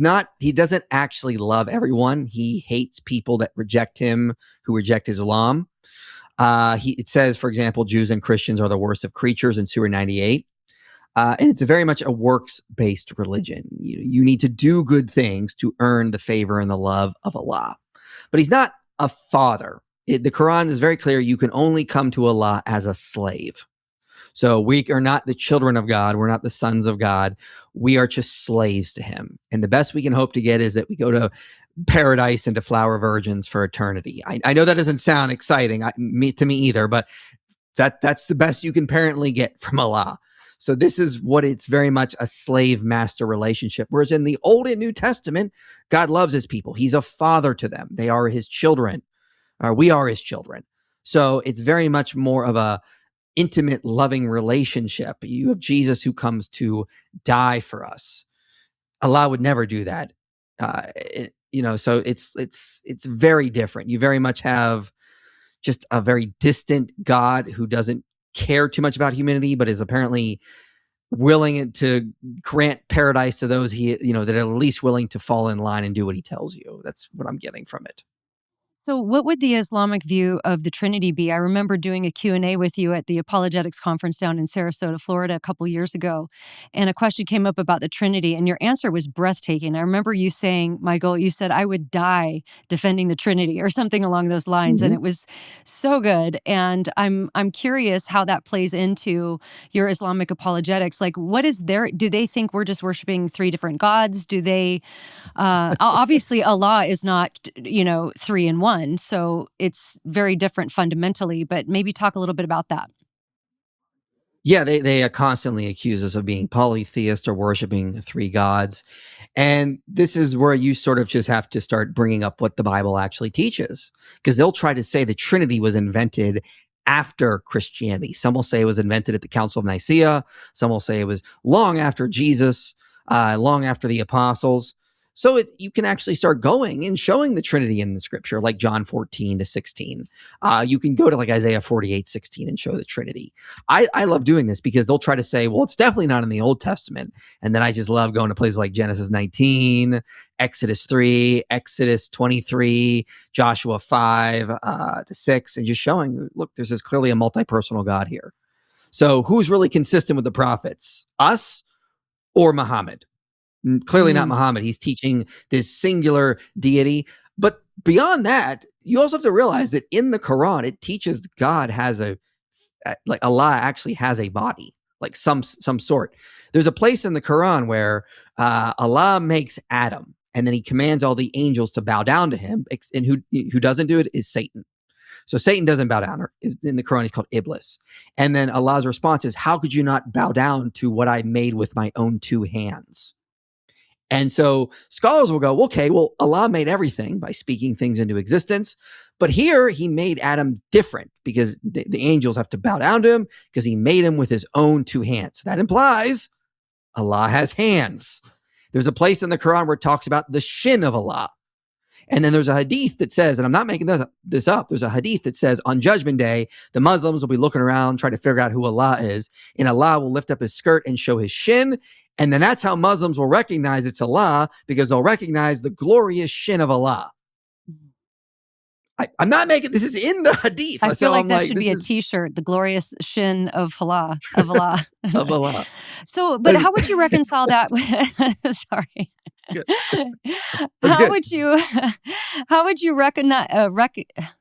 doesn't actually love everyone. He hates people that reject him, who reject Islam. It says, for example, Jews and Christians are the worst of creatures in Surah 98. And it's very much a works-based religion. You need to do good things to earn the favor and the love of Allah. But he's not a father. The Quran is very clear. You can only come to Allah as a slave. So we are not the children of God. We're not the sons of God. We are just slaves to him. And the best we can hope to get is that we go to paradise and to flower virgins for eternity. I know that doesn't sound exciting to me either, but that's the best you can apparently get from Allah. So this is what it's very much a slave-master relationship. Whereas in the Old and New Testament, God loves his people. He's a father to them. They are his children. We are his children. So it's very much more of a intimate, loving relationship. You have Jesus who comes to die for us. Allah would never do that. So it's very different. You very much have just a very distant God who doesn't care too much about humanity, but is apparently willing to grant paradise to those that are at least willing to fall in line and do what he tells you. That's what I'm getting from it. So what would the Islamic view of the Trinity be? I remember doing a Q&A with you at the Apologetics Conference down in Sarasota, Florida a couple years ago, and a question came up about the Trinity, and your answer was breathtaking. I remember you saying, Michael, you said, I would die defending the Trinity or something along those lines, and it was so good. And I'm curious how that plays into your Islamic apologetics. Like, what is do they think we're just worshiping three different gods? Do they, obviously Allah is not, three in one. So it's very different fundamentally, but maybe talk a little bit about that. Yeah, they constantly accuse us of being polytheist or worshiping three gods. And this is where you sort of just have to start bringing up what the Bible actually teaches, because they'll try to say the Trinity was invented after Christianity. Some will say it was invented at the Council of Nicaea. Some will say it was long after Jesus, long after the apostles. So you can actually start going and showing the Trinity in the scripture, like John 14-16. You can go to like Isaiah 48-16 and show the Trinity. I love doing this because they'll try to say, well, it's definitely not in the Old Testament. And then I just love going to places like Genesis 19, Exodus 3, Exodus 23, Joshua 5-6, and just showing, look, there's this clearly a multi-personal God here. So who's really consistent with the prophets? Us or Muhammad? Clearly not Muhammad. He's teaching this singular deity. But beyond that, you also have to realize that in the Quran, it teaches God has like Allah actually has a body, like some sort. There's a place in the Quran where Allah makes Adam, and then he commands all the angels to bow down to him. And who doesn't do it is Satan. So Satan doesn't bow down. In the Quran, he's called Iblis. And then Allah's response is, how could you not bow down to what I made with my own two hands? And so scholars will go, okay, well, Allah made everything by speaking things into existence. But here he made Adam different because the angels have to bow down to him because he made him with his own two hands. So that implies Allah has hands. There's a place in the Quran where it talks about the shin of Allah. And then there's a hadith that says, and I'm not making this up, there's a hadith that says on Judgment Day, the Muslims will be looking around trying to figure out who Allah is, and Allah will lift up his skirt and show his shin, and then that's how Muslims will recognize it's Allah, because they'll recognize the glorious shin of Allah. I'm not making, this is in the hadith. I feel like that should be a is t-shirt, the glorious shin of Allah, of Allah. of Allah. So, but how would you reconcile that? Sorry. How would you recognize,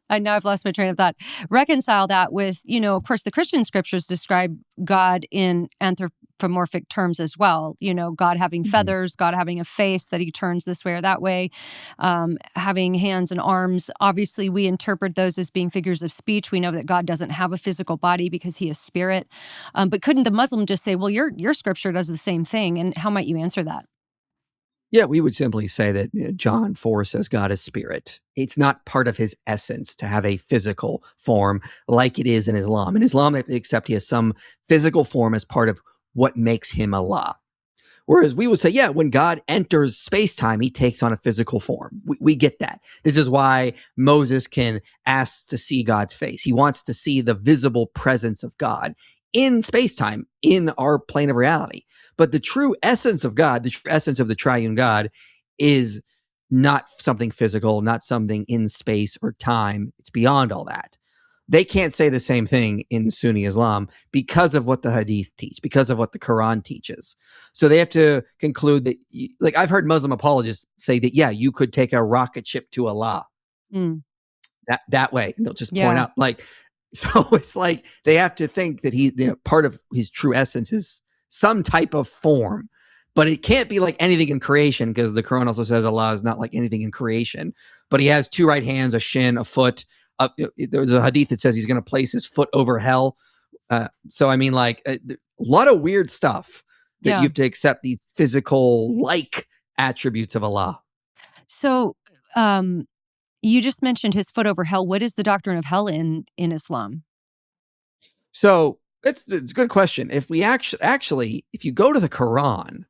I know I've lost my train of thought. Reconcile that with, of course, the Christian scriptures describe God in anthropomorphic terms as well. God having feathers, God having a face that he turns this way or that way, having hands and arms. Obviously, we interpret those as being figures of speech. We know that God doesn't have a physical body because he is spirit. But couldn't the Muslim just say, well, your scripture does the same thing? And how might you answer that? Yeah, we would simply say that John 4 says God is spirit. It's not part of his essence to have a physical form like it is in Islam. In Islam, they have to accept he has some physical form as part of what makes him Allah. Whereas we would say, yeah, when God enters space-time, he takes on a physical form. We get that. This is why Moses can ask to see God's face. He wants to see the visible presence of God in space-time, in our plane of reality. But the true essence of God, the true essence of the triune God, is not something physical, not something in space or time. It's beyond all that. They can't say the same thing in Sunni Islam because of what the Hadith teach, because of what the Quran teaches. So they have to conclude that, like I've heard Muslim apologists say that, yeah, you could take a rocket ship to Allah that way. And they'll just point out, so it's like they have to think that part of his true essence is some type of form, but it can't be like anything in creation, because the Quran also says Allah is not like anything in creation, but he has two right hands, a shin, a foot. There's a hadith that says he's going to place his foot over hell. So I mean, like a lot of weird stuff that you have to accept these physical like attributes of Allah. So you just mentioned his foot over hell. What is the doctrine of hell in Islam? So it's a good question. If we actually, if you go to the Quran,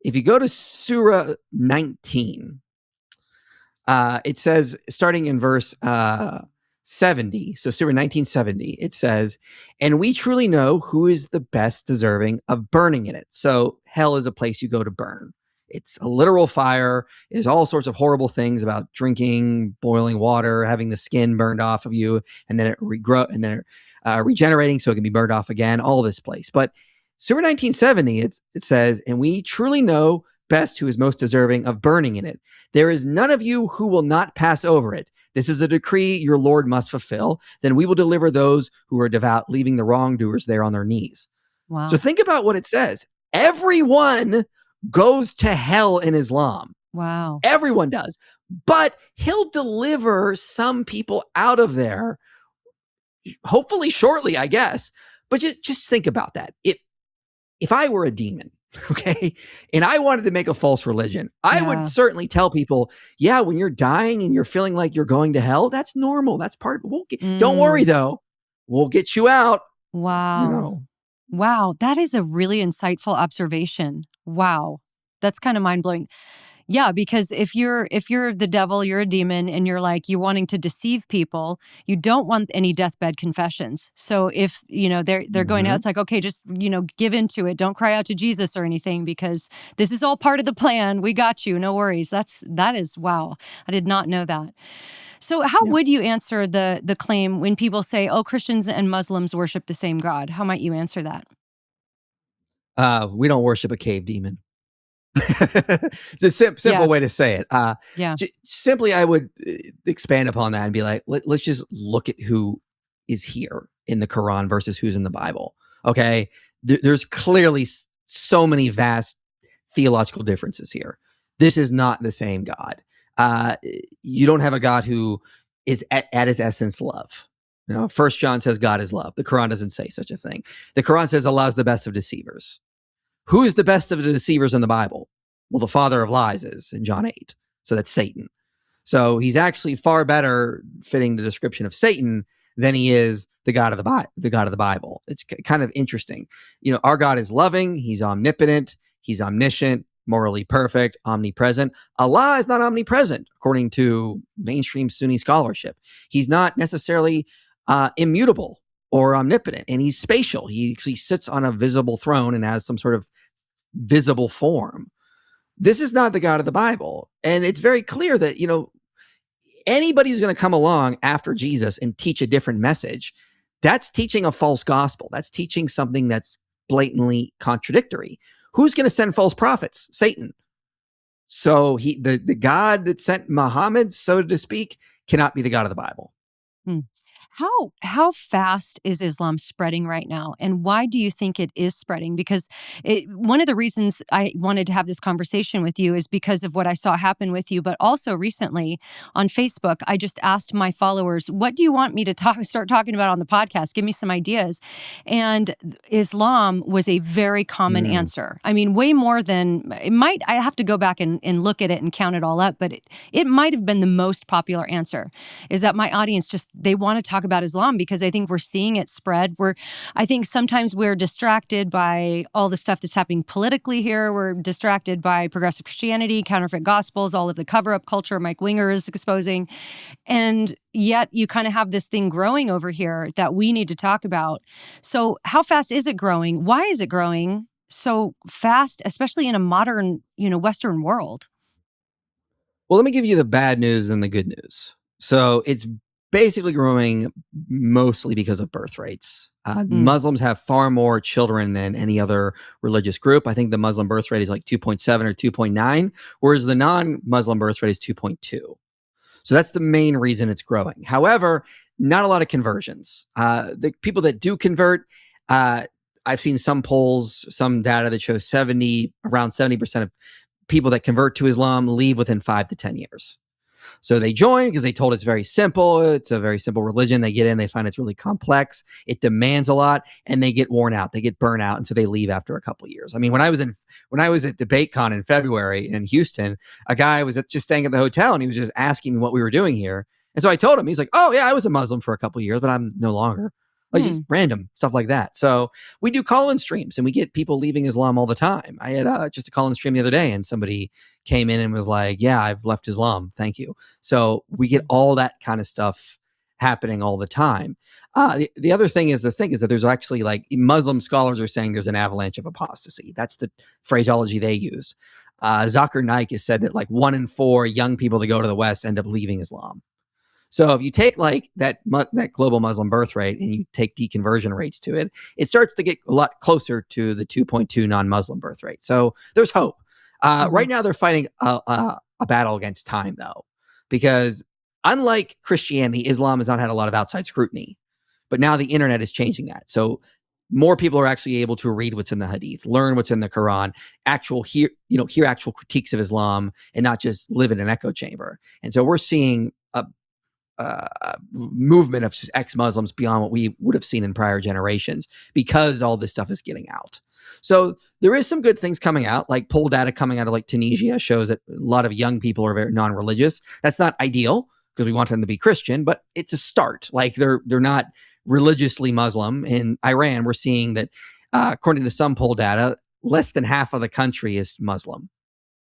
if you go to Surah 19, it says, starting in verse 70, so Surah 1970, it says, and we truly know who is the best deserving of burning in it. So hell is a place you go to burn. It's a literal fire. There's all sorts of horrible things about drinking boiling water, having the skin burned off of you, and then it regenerating so it can be burned off again, all this place. But Surah 1970, it says, and we truly know best who is most deserving of burning in it. There is none of you who will not pass over it. This is a decree your Lord must fulfill. Then we will deliver those who are devout, leaving the wrongdoers there on their knees. Wow. So think about what it says. Everyone goes to hell in Islam. Wow. Everyone does. But he'll deliver some people out of there, hopefully shortly, I guess. But just think about that. If I were a demon, okay, and I wanted to make a false religion, I would certainly tell people, yeah, when you're dying and you're feeling like you're going to hell, that's normal. That's part of it. Don't worry, though. We'll get you out. Wow. Wow. That is a really insightful observation. Wow. That's kind of mind-blowing. Yeah, because if you're the devil, you're a demon, and you're wanting to deceive people, you don't want any deathbed confessions. So if, they're going out, it's like, okay, just, give into it. Don't cry out to Jesus or anything, because this is all part of the plan. We got you. No worries. That is, wow. I did not know that. So how would you answer the claim when people say, oh, Christians and Muslims worship the same God? How might you answer that? We don't worship a cave demon. It's a simple way to say it. Simply, I would expand upon that and be like, let's just look at who is here in the Quran versus who's in the Bible. Okay, there's clearly so many vast theological differences here. This is not the same God. You don't have a God who is at his essence love. First John says God is love. The Quran doesn't say such a thing. The Quran says Allah is the best of deceivers. Who is the best of the deceivers in the Bible? Well, the father of lies is in John 8. So that's Satan. So he's actually far better fitting the description of Satan than he is the God of the Bible. It's kind of interesting. Our God is loving. He's omnipotent. He's omniscient. morally perfect, omnipresent. Allah is not omnipresent, according to mainstream Sunni scholarship. He's not necessarily immutable or omnipotent, and he's spatial. He sits on a visible throne and has some sort of visible form. This is not the God of the Bible. And it's very clear that, anybody who's going to come along after Jesus and teach a different message, that's teaching a false gospel. That's teaching something that's blatantly contradictory. Who's going to send false prophets? Satan. So the God that sent Muhammad, so to speak, cannot be the God of the Bible. How fast is Islam spreading right now, and why do you think it is spreading? Because one of the reasons I wanted to have this conversation with you is because of what I saw happen with you, but also recently on Facebook, I just asked my followers, what do you want me to start talking about on the podcast? Give me some ideas. And Islam was a very common answer. I mean, way more than, I have to go back and look at it and count it all up, but it might have been the most popular answer, is that my audience they want to talk about Islam because I think we're seeing it spread. I think sometimes we're distracted by all the stuff that's happening politically here. We're distracted by progressive Christianity, counterfeit gospels, all of the cover-up culture Mike Winger is exposing. And yet you kind of have this thing growing over here that we need to talk about. So how fast is it growing? Why is it growing so fast, especially in a modern, Western world? Well, let me give you the bad news and the good news. So it's basically growing mostly because of birth rates. Muslims have far more children than any other religious group. I think the Muslim birth rate is like 2.7 or 2.9, whereas the non-Muslim birth rate is 2.2. So that's the main reason it's growing. However, not a lot of conversions. The people that do convert, I've seen some polls, some data that shows around 70% of people that convert to Islam leave within 5 to 10 years. So they join because they told it's very simple. It's a very simple religion. They get in, they find it's really complex. It demands a lot, and they get worn out. They get burnt out, and so they leave after a couple of years. I mean, when I was at DebateCon in February in Houston, a guy was just staying at the hotel, and he was just asking me what we were doing here. And so I told him, he's like, "Oh yeah, I was a Muslim for a couple of years, but I'm no longer." Like just random stuff like that. So we do call-in streams, and we get people leaving Islam all the time. I had just a call-in stream the other day, and somebody came in and was like, "Yeah, I've left Islam. Thank you." So we get all that kind of stuff happening all the time. The other thing is that there's actually, like, Muslim scholars are saying there's an avalanche of apostasy. That's the phraseology they use. Zakir Naik has said that like 1 in 4 young people that go to the West end up leaving Islam. So if you take like that global Muslim birth rate and you take deconversion rates to it, it starts to get a lot closer to the 2.2 non-Muslim birth rate. So there's hope. Right now they're fighting a battle against time, though, because unlike Christianity, Islam has not had a lot of outside scrutiny, but now the internet is changing that. So more people are actually able to read what's in the Hadith, learn what's in the Quran, hear actual critiques of Islam, and not just live in an echo chamber. And so we're seeing a movement of just ex-Muslims beyond what we would have seen in prior generations because all this stuff is getting out. So there is some good things coming out, like poll data coming out of like Tunisia shows that a lot of young people are very non-religious. That's not ideal because we want them to be Christian, but it's a start. Like they're not religiously Muslim. In Iran, we're seeing that according to some poll data, less than half of the country is Muslim.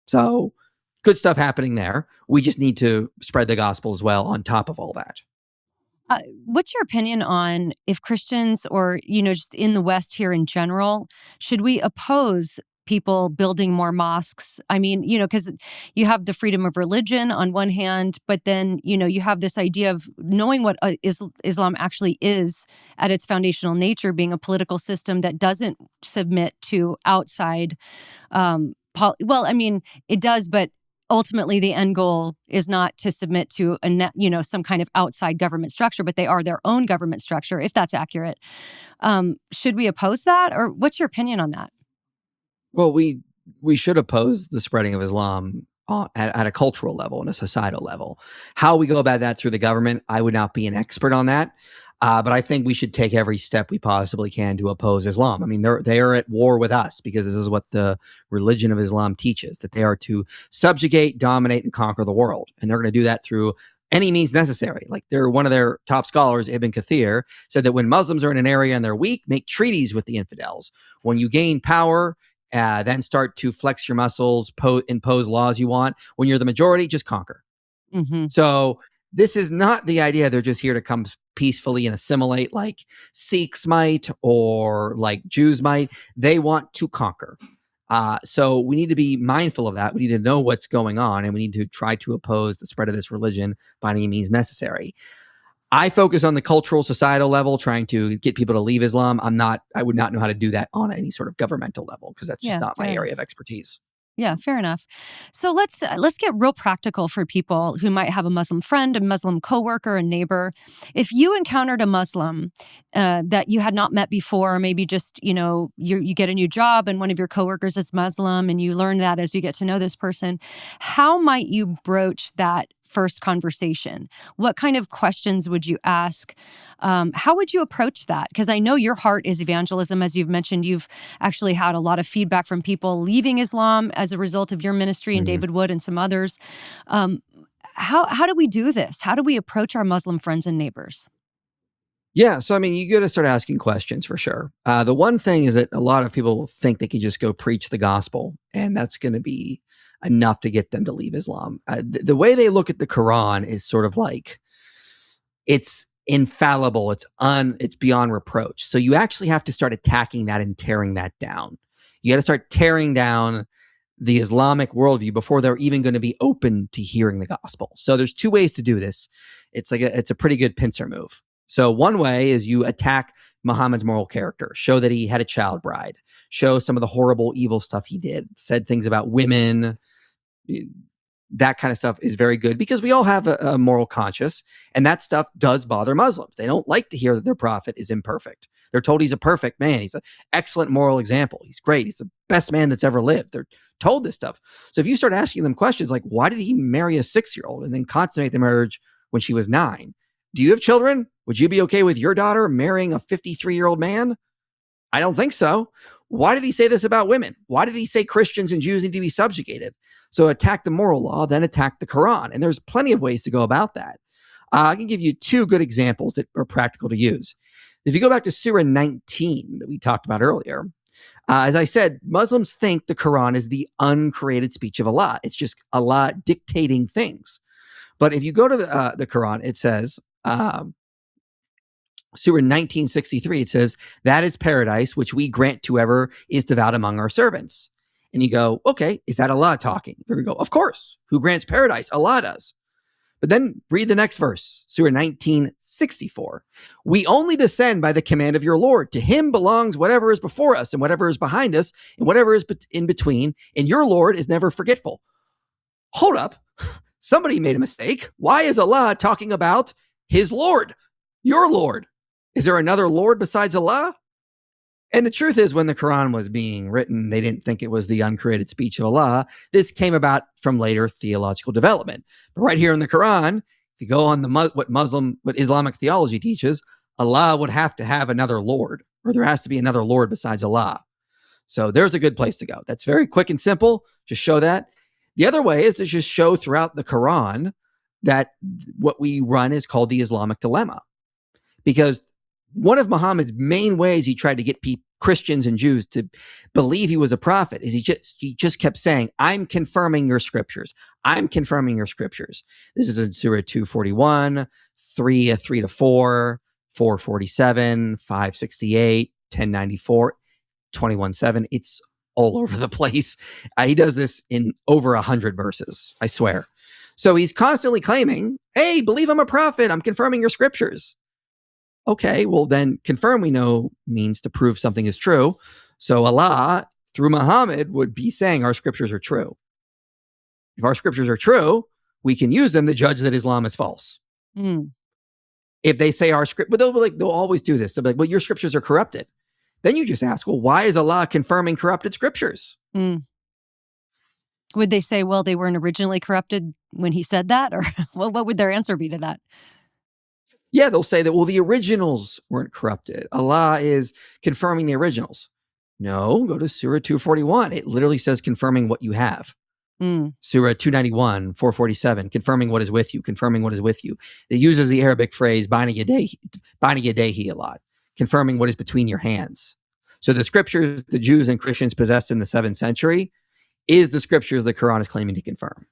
So good stuff happening there. We just need to spread the gospel as well on top of all that. What's your opinion on if Christians or, just in the West here in general, should we oppose people building more mosques? I mean, because you have the freedom of religion on one hand, but then, you have this idea of knowing what Islam actually is at its foundational nature, being a political system that doesn't submit to outside, it does, but ultimately, the end goal is not to submit to some kind of outside government structure, but they are their own government structure, if that's accurate. Should we oppose that, or what's your opinion on that? Well, we should oppose the spreading of Islam at a cultural level and a societal level. How we go about that through the government, I would not be an expert on that. But I think we should take every step we possibly can to oppose Islam. I mean, they are at war with us because this is what the religion of Islam teaches, that they are to subjugate, dominate, and conquer the world. And they're going to do that through any means necessary. Like one of their top scholars, Ibn Kathir, said that when Muslims are in an area and they're weak, make treaties with the infidels. When you gain power, then start to flex your muscles, impose laws you want. When you're the majority, just conquer. Mm-hmm. So this is not the idea they're just here to come peacefully and assimilate like Sikhs might or like Jews might. They want to conquer. So we need to be mindful of that. We need to know what's going on, and we need to try to oppose the spread of this religion by any means necessary. I focus on the cultural, societal level, trying to get people to leave Islam. I would not know how to do that on any sort of governmental level because that's just not my area of expertise. Yeah, fair enough. So let's get real practical for people who might have a Muslim friend, a Muslim coworker, a neighbor. If you encountered a Muslim that you had not met before, maybe just you get a new job and one of your coworkers is Muslim, and you learn that as you get to know this person, how might you broach that first conversation? What kind of questions would you ask? How would you approach that? Because I know your heart is evangelism. As you've mentioned, you've actually had a lot of feedback from people leaving Islam as a result of your ministry and David Wood and some others. How do we do this? How do we approach our Muslim friends and neighbors? Yeah, so I mean, you got to start asking questions for sure. The one thing is that a lot of people think they can just go preach the gospel, and that's going to be enough to get them to leave Islam. The way they look at the Quran is sort of like it's infallible, it's beyond reproach. So you actually have to start attacking that and tearing that down. You got to start tearing down the Islamic worldview before they're even going to be open to hearing the gospel. So there's two ways to do this. It's a pretty good pincer move. So one way is you attack Muhammad's moral character, show that he had a child bride, show some of the horrible, evil stuff he did, said things about women. That kind of stuff is very good because we all have a moral conscience, and that stuff does bother Muslims. They don't like to hear that their prophet is imperfect. They're told he's a perfect man. He's an excellent moral example. He's great. He's the best man that's ever lived. They're told this stuff. So if you start asking them questions like, why did he marry a 6-year-old and then consummate the marriage when she was 9? Do you have children? Would you be okay with your daughter marrying a 53-year-old man? I don't think so. Why did he say this about women? Why did he say Christians and Jews need to be subjugated? So attack the moral law, then attack the Quran. And there's plenty of ways to go about that. I can give you 2 good examples that are practical to use. If you go back to Surah 19 that we talked about earlier, as I said, Muslims think the Quran is the uncreated speech of Allah. It's just Allah dictating things. But if you go to the Quran, it says, Surah 1963, it says, that is paradise, which we grant to whoever is devout among our servants. And you go, okay, is that Allah talking? They're going to go, of course. Who grants paradise? Allah does. But then read the next verse, Surah 1964. We only descend by the command of your Lord. To him belongs whatever is before us and whatever is behind us and whatever is in between. And your Lord is never forgetful. Hold up. Somebody made a mistake. Why is Allah talking about his Lord, your Lord? Is there another Lord besides Allah? And the truth is, when the Quran was being written, they didn't think it was the uncreated speech of Allah. This came about from later theological development. But right here in the Quran, if you go on what Islamic theology teaches, Allah would have to have another Lord, or there has to be another Lord besides Allah. So there's a good place to go. That's very quick and simple. Just show that. The other way is to just show throughout the Quran that what we run is called the Islamic dilemma. Because one of Muhammad's main ways he tried to get Christians and Jews to believe he was a prophet is he just kept saying, I'm confirming your scriptures. I'm confirming your scriptures. This is in Surah 241, 3-4, 447, 568, 1094, 21:7. It's all over the place. He does this in over 100 verses, I swear. So he's constantly claiming, hey, believe I'm a prophet. I'm confirming your scriptures. Okay, well then confirm we know means to prove something is true. So Allah, through Muhammad, would be saying our scriptures are true. If our scriptures are true, we can use them to judge that Islam is false. If they say our script, but they'll always do this. They'll be like, well, your scriptures are corrupted. Then you just ask, well, why is Allah confirming corrupted scriptures? Would they say, well, they weren't originally corrupted when he said that? Or what would their answer be to that? Yeah, they'll say that, well, the originals weren't corrupted. Allah is confirming the originals. No, go to Surah 241. It literally says confirming what you have. Surah 291, 447, confirming what is with you, confirming what is with you. It uses the Arabic phrase, Baina yadehi a lot, confirming what is between your hands. So the scriptures the Jews and Christians possessed in the 7th century is the scriptures the Quran is claiming to confirm.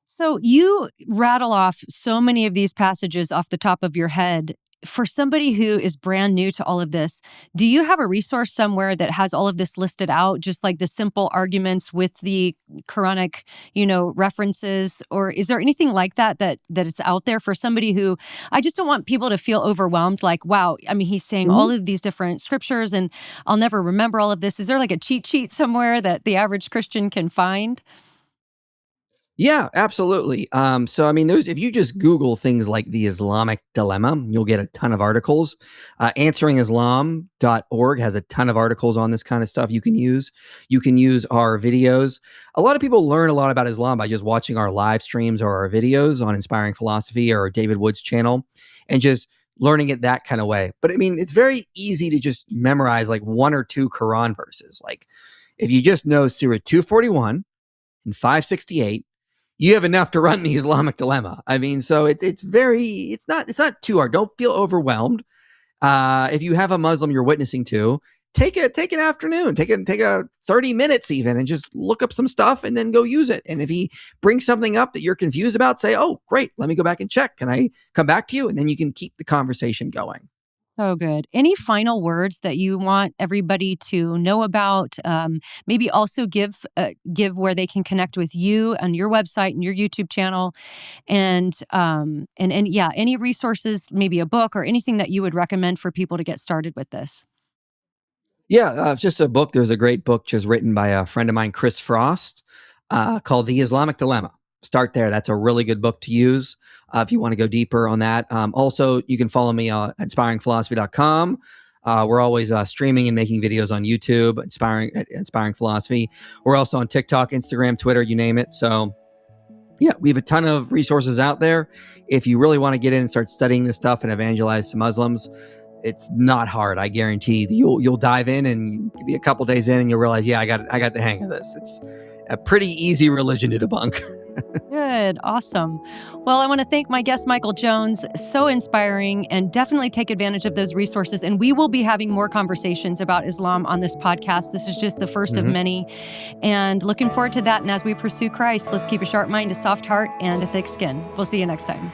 So you rattle off so many of these passages off the top of your head. For somebody who is brand new to all of this, do you have a resource somewhere that has all of this listed out, just like the simple arguments with the Quranic, references? Or is there anything like that it's out there for somebody who, I just don't want people to feel overwhelmed, like, wow, I mean, he's saying all of these different scriptures and I'll never remember all of this. Is there like a cheat sheet somewhere that the average Christian can find? Yeah, absolutely. So I mean, if you just Google things like the Islamic dilemma, you'll get a ton of articles. Answeringislam.org has a ton of articles on this kind of stuff you can use. You can use our videos. A lot of people learn a lot about Islam by just watching our live streams or our videos on Inspiring Philosophy or David Wood's channel and just learning it that kind of way. But I mean, it's very easy to just memorize like 1 or 2 Quran verses. Like if you just know Surah 241 and 568, you have enough to run the Islamic dilemma. I mean, so it's not too hard. Don't feel overwhelmed. If you have a Muslim you're witnessing to, take an afternoon, take a 30 minutes even, and just look up some stuff and then go use it. And if he brings something up that you're confused about, say, "Oh, great, let me go back and check. Can I come back to you?" And then you can keep the conversation going. So good. Any final words that you want everybody to know about? Maybe also give where they can connect with you on your website and your YouTube channel, and yeah, any resources, maybe a book or anything that you would recommend for people to get started with this. Yeah, just a book. There's a great book just written by a friend of mine, Chris Frost, called The Islamic Dilemma. Start there. That's a really good book to use if you want to go deeper on that. Also, you can follow me on inspiringphilosophy.com. We're always streaming and making videos on YouTube, Inspiring Philosophy. We're also on TikTok, Instagram, Twitter, you name it. So yeah, we have a ton of resources out there. If you really want to get in and start studying this stuff and evangelize to Muslims, it's not hard. I guarantee you'll dive in and you'll be a couple days in and you'll realize, yeah, I got the hang of this. It's a pretty easy religion to debunk. Good. Awesome. Well, I want to thank my guest, Michael Jones. So inspiring, and definitely take advantage of those resources. And we will be having more conversations about Islam on this podcast. This is just the first of many. And looking forward to that. And as we pursue Christ, let's keep a sharp mind, a soft heart, and a thick skin. We'll see you next time.